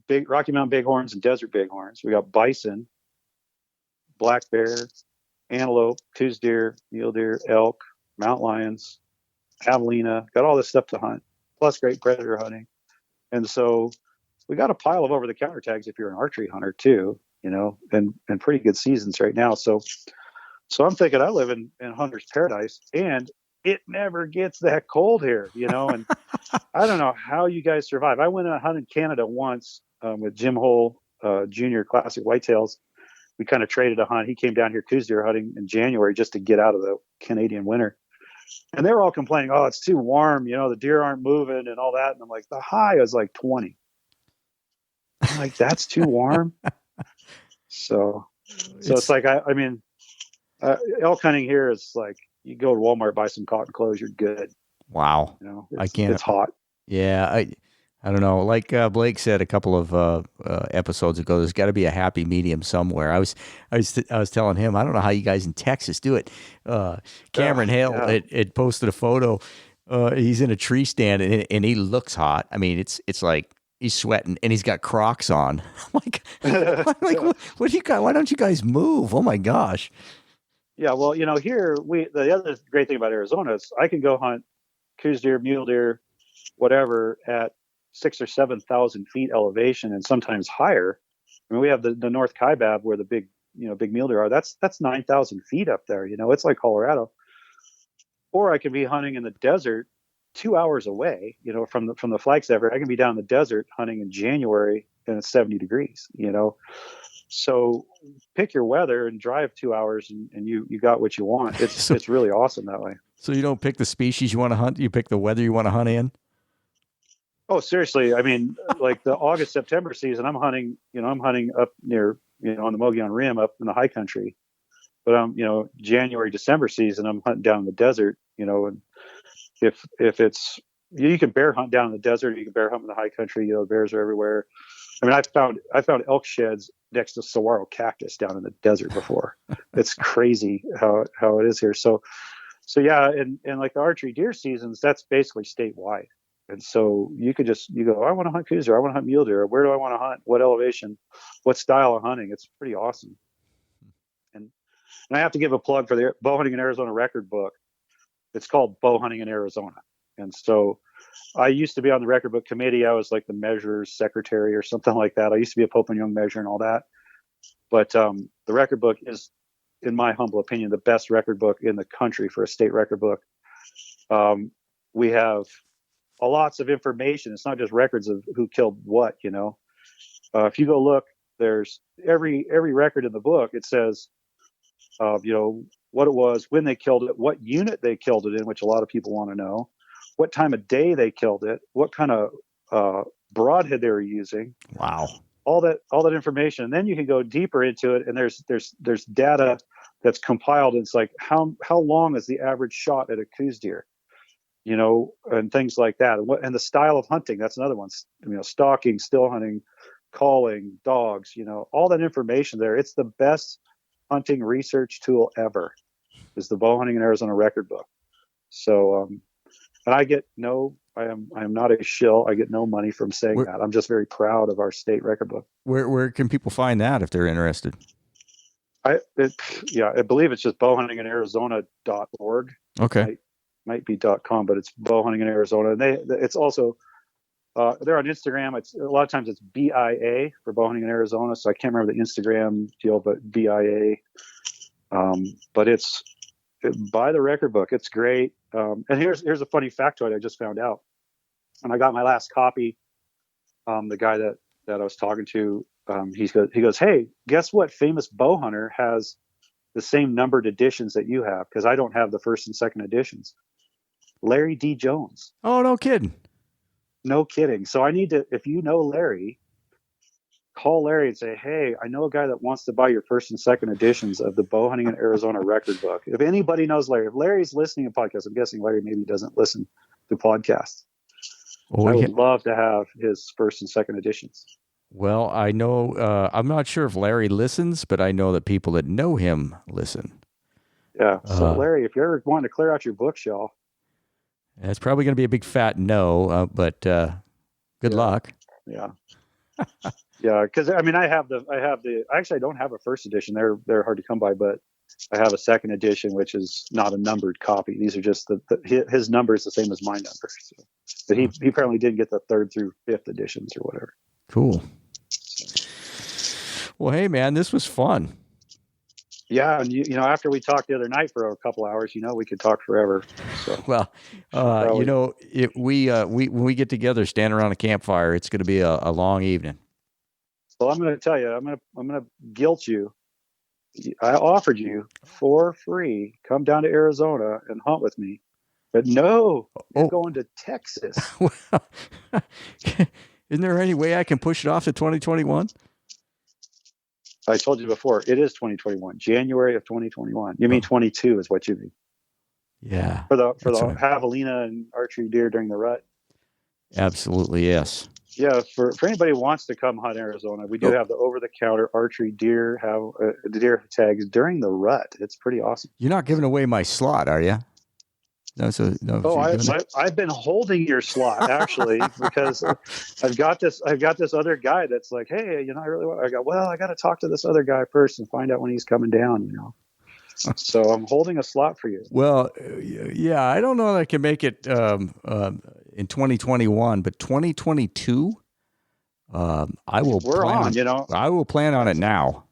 big Rocky Mountain bighorns and desert bighorns. We got bison, black bear, antelope, Coues deer, mule deer, elk, mountain lions, javelina. Got all this stuff to hunt, plus great predator hunting. And so we got a pile of over-the-counter tags if you're an archery hunter too, and pretty good seasons right now. So I'm thinking I live in hunter's paradise, and it never gets that cold here, and I don't know how you guys survive. I went and hunted Canada once with Jim Hole, Junior Classic Whitetails. We kind of traded a hunt. He came down here Coues deer hunting in January just to get out of the Canadian winter. And they were all complaining, oh, it's too warm. The deer aren't moving and all that. And I'm like, the high is like 20. I'm like, that's too warm. So it's like, I mean, elk hunting here is like, you go to Walmart, buy some cotton clothes, you're good. Wow. It's hot. Yeah. I don't know. Like Blake said a couple of episodes ago, there's got to be a happy medium somewhere. I was telling him, I don't know how you guys in Texas do it. Cameron Hale Yeah. had posted a photo. He's in a tree stand and he looks hot. I mean, it's like he's sweating and he's got Crocs on. I'm like, Yeah. what do you guys? Why don't you guys move? Oh my gosh! Yeah. Well, here the other great thing about Arizona is I can go hunt coos deer, mule deer, whatever at 6 or 7 thousand feet elevation and sometimes higher. I mean, we have the North Kaibab where the big mule deer are. That's 9,000 feet up there. It's like Colorado. Or I could be hunting in the desert 2 hours away, from the Flagstaff area. I can be down in the desert hunting in January and it's 70 degrees. So pick your weather and drive 2 hours and you got what you want. So, It's really awesome that way. so you don't pick the species you want to hunt. You pick the weather you want to hunt in. Oh, seriously. I mean, like the August, September season, I'm hunting up near, on the Mogollon Rim up in the high country. But January, December season, I'm hunting down in the desert, and if it's, you can bear hunt down in the desert, you can bear hunt in the high country, bears are everywhere. I mean, I found elk sheds next to saguaro cactus down in the desert before. It's crazy how it is here. So yeah, and like the archery deer seasons, that's basically statewide. And so you go, I want to hunt coos deer, I want to hunt mule deer. Where do I want to hunt? What elevation? What style of hunting? It's pretty awesome. And I have to give a plug for the Bow Hunting in Arizona record book. It's called Bow Hunting in Arizona. And so I used to be on the record book committee. I was like the measurer's secretary or something like that. I used to be a Pope and Young measurer and all that. But the record book is, in my humble opinion, the best record book in the country for a state record book. We have lots of information. It's not just records of who killed what. If you go look, there's every record in the book. It says, what it was, when they killed it, what unit they killed it in, which a lot of people want to know, what time of day they killed it, what kind of broadhead they were using. Wow. All that information. And then you can go deeper into it. And there's data that's compiled. And it's like, how long is the average shot at a coos deer? And things like that. And the style of hunting, that's another one. Stalking, still hunting, calling, dogs, all that information there. It's the best hunting research tool ever, is the Bow Hunting in Arizona record book. So, and I am not a shill. I get no money from saying that. I'm just very proud of our state record book. Where can people find that if they're interested? I believe it's just bowhuntinginarizona.org. Okay. Might be .com, but it's Bow Hunting in Arizona. And it's also, they're on Instagram. It's a lot of times it's BIA for Bow Hunting in Arizona. So I can't remember the Instagram deal, but BIA. But it's buy the record book. It's great. And here's a funny factoid I just found out. When I got my last copy, the guy that I was talking to, he goes, hey, guess what? Famous bow hunter has the same numbered editions that you have, because I don't have the first and second editions. Larry D. Jones. Oh, no kidding. No kidding. So I need to, if you know Larry, call Larry and say, hey, I know a guy that wants to buy your first and second editions of the Bow Hunting in Arizona record book. If anybody knows Larry, if Larry's listening to podcasts, I'm guessing Larry maybe doesn't listen to podcasts. Oh, I would love to have his first and second editions. Well, I know, I'm not sure if Larry listens, but I know that people that know him listen. Yeah. So Larry, if you're ever wanting to clear out your bookshelf, it's probably going to be a big fat no, but good luck. Yeah. Yeah. Cause I mean, I actually I don't have a first edition. They're hard to come by, but I have a second edition, which is not a numbered copy. These are just his number is the same as my number. So. But he apparently didn't get the 3rd through 5th editions or whatever. Cool. Well, hey man, this was fun. Yeah, and after we talked the other night for a couple hours, we could talk forever. So. Well, when we get together, stand around a campfire, it's going to be a long evening. Well, I'm going to tell you, I'm going to guilt you. I offered you for free, come down to Arizona and hunt with me, but no, you're going to Texas. Well, isn't there any way I can push it off to 2021? I told you before, it is 2021, January of 2021. You mean 22 is what you mean? Yeah. For the javelina and archery deer during the rut. Absolutely, yes. Yeah, for anybody who wants to come hunt Arizona, we do have the over-the-counter archery deer deer tags during the rut. It's pretty awesome. You're not giving away my slot, are you? No, so no. Oh, I've been holding your slot actually because I've got this other guy that's like, hey, I really want. I got to talk to this other guy first and find out when he's coming down. So I'm holding a slot for you. Well, yeah, I don't know that I can make it in 2021, but 2022, I will. I will plan on it now.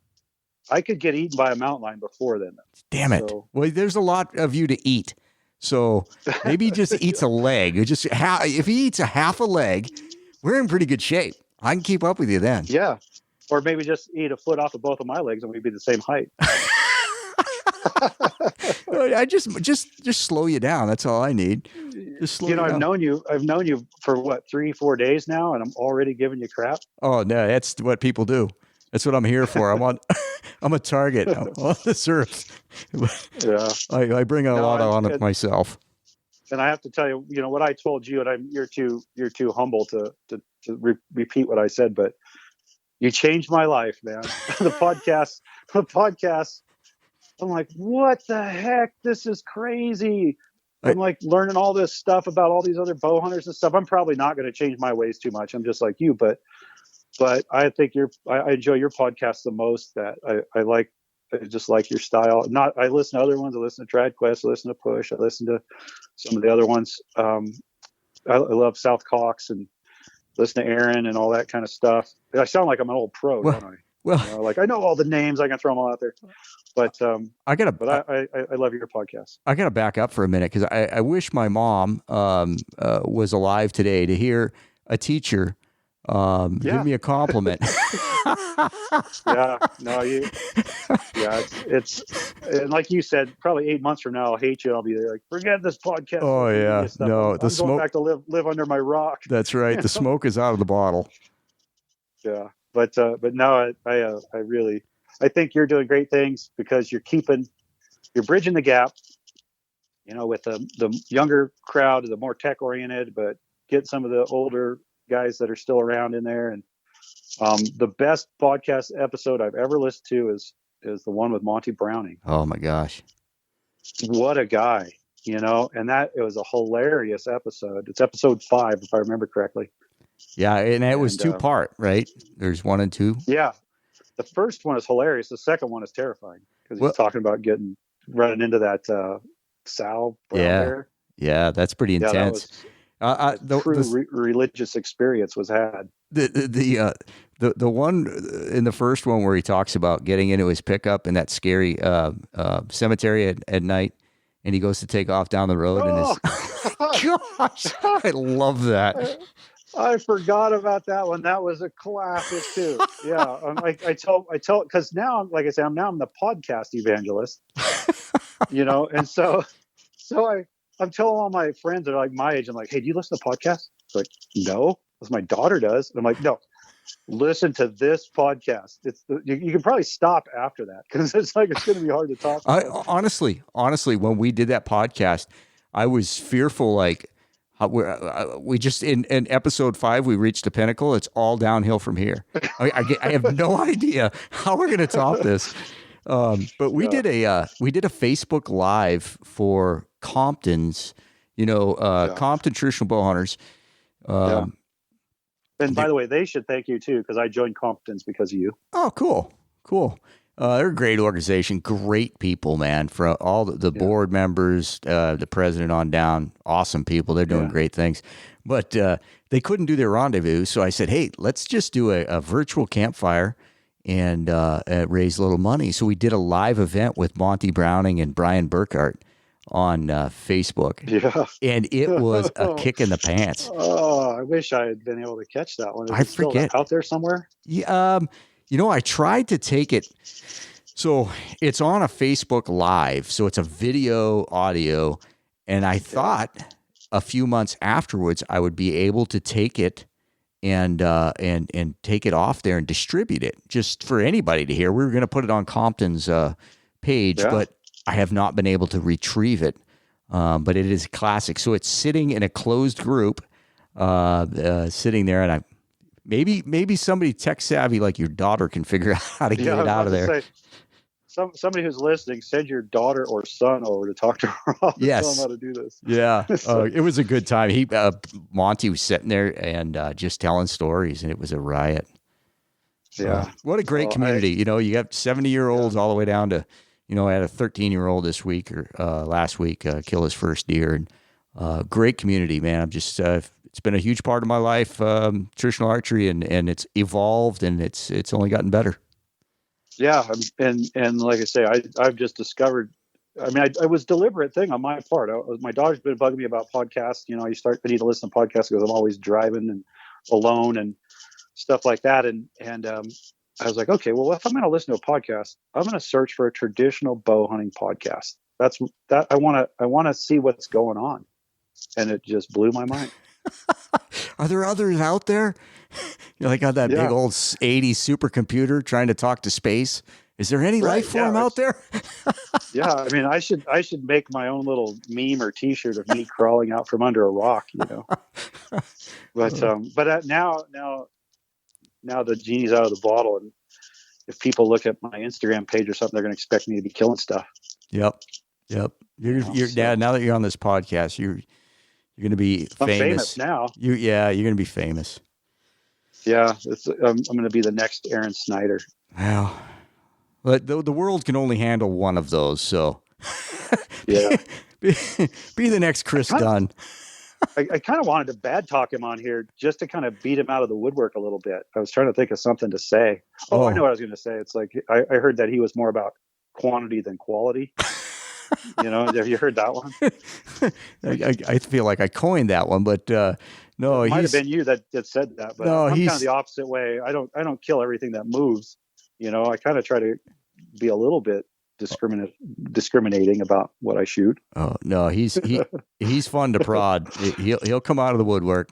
I could get eaten by a mountain lion before then. Damn it! So, well, there's a lot of you to eat, so maybe he just eats a leg. If he eats a half a leg, we're in pretty good shape. I can keep up with you then. Yeah, or maybe just eat a foot off of both of my legs and we'd be the same height. I just slow you down. That's all I need. Just slow you down. I've known you for what, 3-4 days now, and I'm already giving you crap. Oh no, that's what people do. That's what I'm here for. I'm a target on this earth. Yeah, I bring a lot on it myself. And I have to tell you, what I told you, and you're too humble to repeat what I said, but you changed my life, man. The podcast. I'm like, what the heck? This is crazy. I'm like learning all this stuff about all these other bow hunters and stuff. I'm probably not going to change my ways too much. I'm just like you, but I think I enjoy your podcast the most. That I just like your style. I listen to other ones. I listen to Trad Quest. I listen to Push. I listen to some of the other ones. I love South Cox and listen to Aaron and all that kind of stuff. I sound like I'm an old pro, don't I? Well, I know all the names. I can throw them all out there. But I love your podcast. I gotta back up for a minute because I wish my mom was alive today to hear a teacher give me a compliment. It's and like you said, probably 8 months from now I'll hate you. I'll be there like, forget this podcast. Oh yeah, no, I'm going back to live under my rock. That's right. The smoke is out of the bottle. Yeah, but no, I think you're doing great things because you're bridging the gap, with the younger crowd, the more tech oriented, but get some of the older guys that are still around in there. And the best podcast episode I've ever listened to is the one with Monty Browning. Oh my gosh. What a guy, and it was a hilarious episode. It's episode 5, if I remember correctly. Yeah. And it was 2-part, right? There's 1 and 2. Yeah. The first one is hilarious. The second one is terrifying because he's talking about running into that sow brown bear. Yeah, that's pretty intense. The religious experience was had. The one in the first one where he talks about getting into his pickup in that scary cemetery at night, and he goes to take off down the road. Gosh, I love that. I forgot about that one. That was a classic too. Yeah, I tell because now, like I say, I'm the podcast evangelist. And so I'm telling all my friends that are like my age. I'm like, hey, do you listen to podcasts? It's like, no, because my daughter does. And I'm like, no, listen to this podcast. You can probably stop after that because it's going to be hard to talk about. Honestly, when we did that podcast, I was fearful like. We just in episode 5 we reached the pinnacle. It's all downhill from here. I have no idea how we're going to top this. But we did a Facebook Live for Compton's, Compton traditional bow hunters. And by the way, they should thank you too because I joined Compton's because of you. Oh, cool. They're a great organization, great people, man. For all the board members, the president on down, awesome people. They're doing great things. But they couldn't do their rendezvous, so I said, hey, let's just do a virtual campfire and raise a little money. So we did a live event with Monty Browning and Brian Burkhart on Facebook. Yeah. And it was a kick in the pants. Oh, I wish I had been able to catch that one. I forget. Still out there somewhere? Yeah. I tried to take it. So it's on a Facebook Live. So it's a video, audio. And I thought a few months afterwards, I would be able to take it and take it off there and distribute it just for anybody to hear. We were going to put it on Compton's page, but I have not been able to retrieve it. But it is a classic. So it's sitting in a closed group. sitting there, and maybe somebody tech savvy like your daughter can figure out how to get it out of there. Somebody who's listening, send your daughter or son over to talk to her and tell them how to do this. Yeah. It was a good time. Monty was sitting there and just telling stories, and it was a riot. Yeah. What a great community. You got 70-year-olds all the way down to, I had a 13-year-old this week or last week kill his first deer. And great community, man. I'm just, it's been a huge part of my life, traditional archery, and it's evolved, and it's only gotten better. Yeah, and like I say, I've just discovered. I mean, it was a deliberate thing on my part. My daughter's been bugging me about podcasts. I need to listen to podcasts because I'm always driving and alone and stuff like that. And I was like, okay, well, if I'm going to listen to a podcast, I'm going to search for a traditional bow hunting podcast. I want to see what's going on, and it just blew my mind. Are there others out there? You're like on that big old 80s supercomputer trying to talk to space. Is there any life form out there? Yeah, I mean, I should make my own little meme or T-shirt of me crawling out from under a rock, But now the genie's out of the bottle, and if people look at my Instagram page or something, they're going to expect me to be killing stuff. Yep. You're now that you're on this podcast, you're going to be famous. I'm famous now. You're going to be famous. Yeah, I'm going to be the next Aaron Snyder. Well, but the world can only handle one of those, so yeah, be the next Chris Dunn. I kind of wanted to bad talk him on here just to kind of beat him out of the woodwork a little bit. I was trying to think of something to say. Oh, I know what I was going to say. It's like I heard that he was more about quantity than quality. Have you heard that one? I feel like I coined that one, but no, it might have been you that said that. But no, I'm kind of the opposite way. I don't kill everything that moves. I kind of try to be a little bit discriminating about what I shoot. Oh no, he's fun to prod. He'll come out of the woodwork.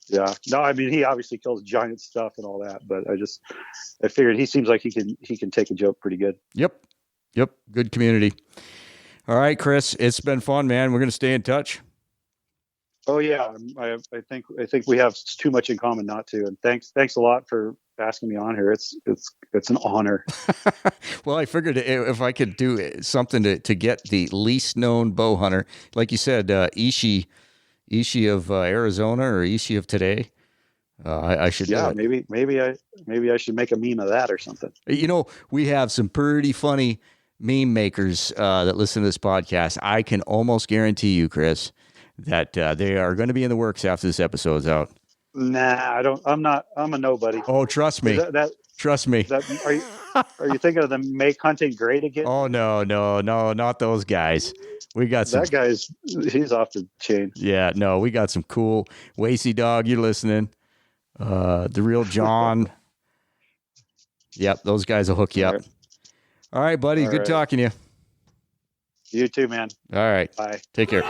Yeah, no, I mean he obviously kills giant stuff and all that, but I figured he seems like he can take a joke pretty good. Yep, good community. All right, Chris, it's been fun, man. We're gonna stay in touch. Oh yeah, I think we have too much in common not to. And thanks a lot for asking me on here. It's an honor. Well, I figured if I could do something to get the least known bow hunter, like you said, Ishi of Arizona or Ishi of today, I should. Yeah, maybe I should make a meme of that or something. We have some pretty funny meme makers that listen to this podcast. I can almost guarantee you, Chris, that they are going to be in the works after this episode's out. Nah, I'm a nobody. Oh, trust me. Trust me. Are you thinking of the Make Hunting Great again? Oh, no, not those guys. We got some. That he's off the chain. Yeah, no, we got some cool. Wacy Dog, you're listening. The Real John. Yep, those guys will hook you up. All right, buddy. Good talking to you. You too, man. All right. Bye. Take care.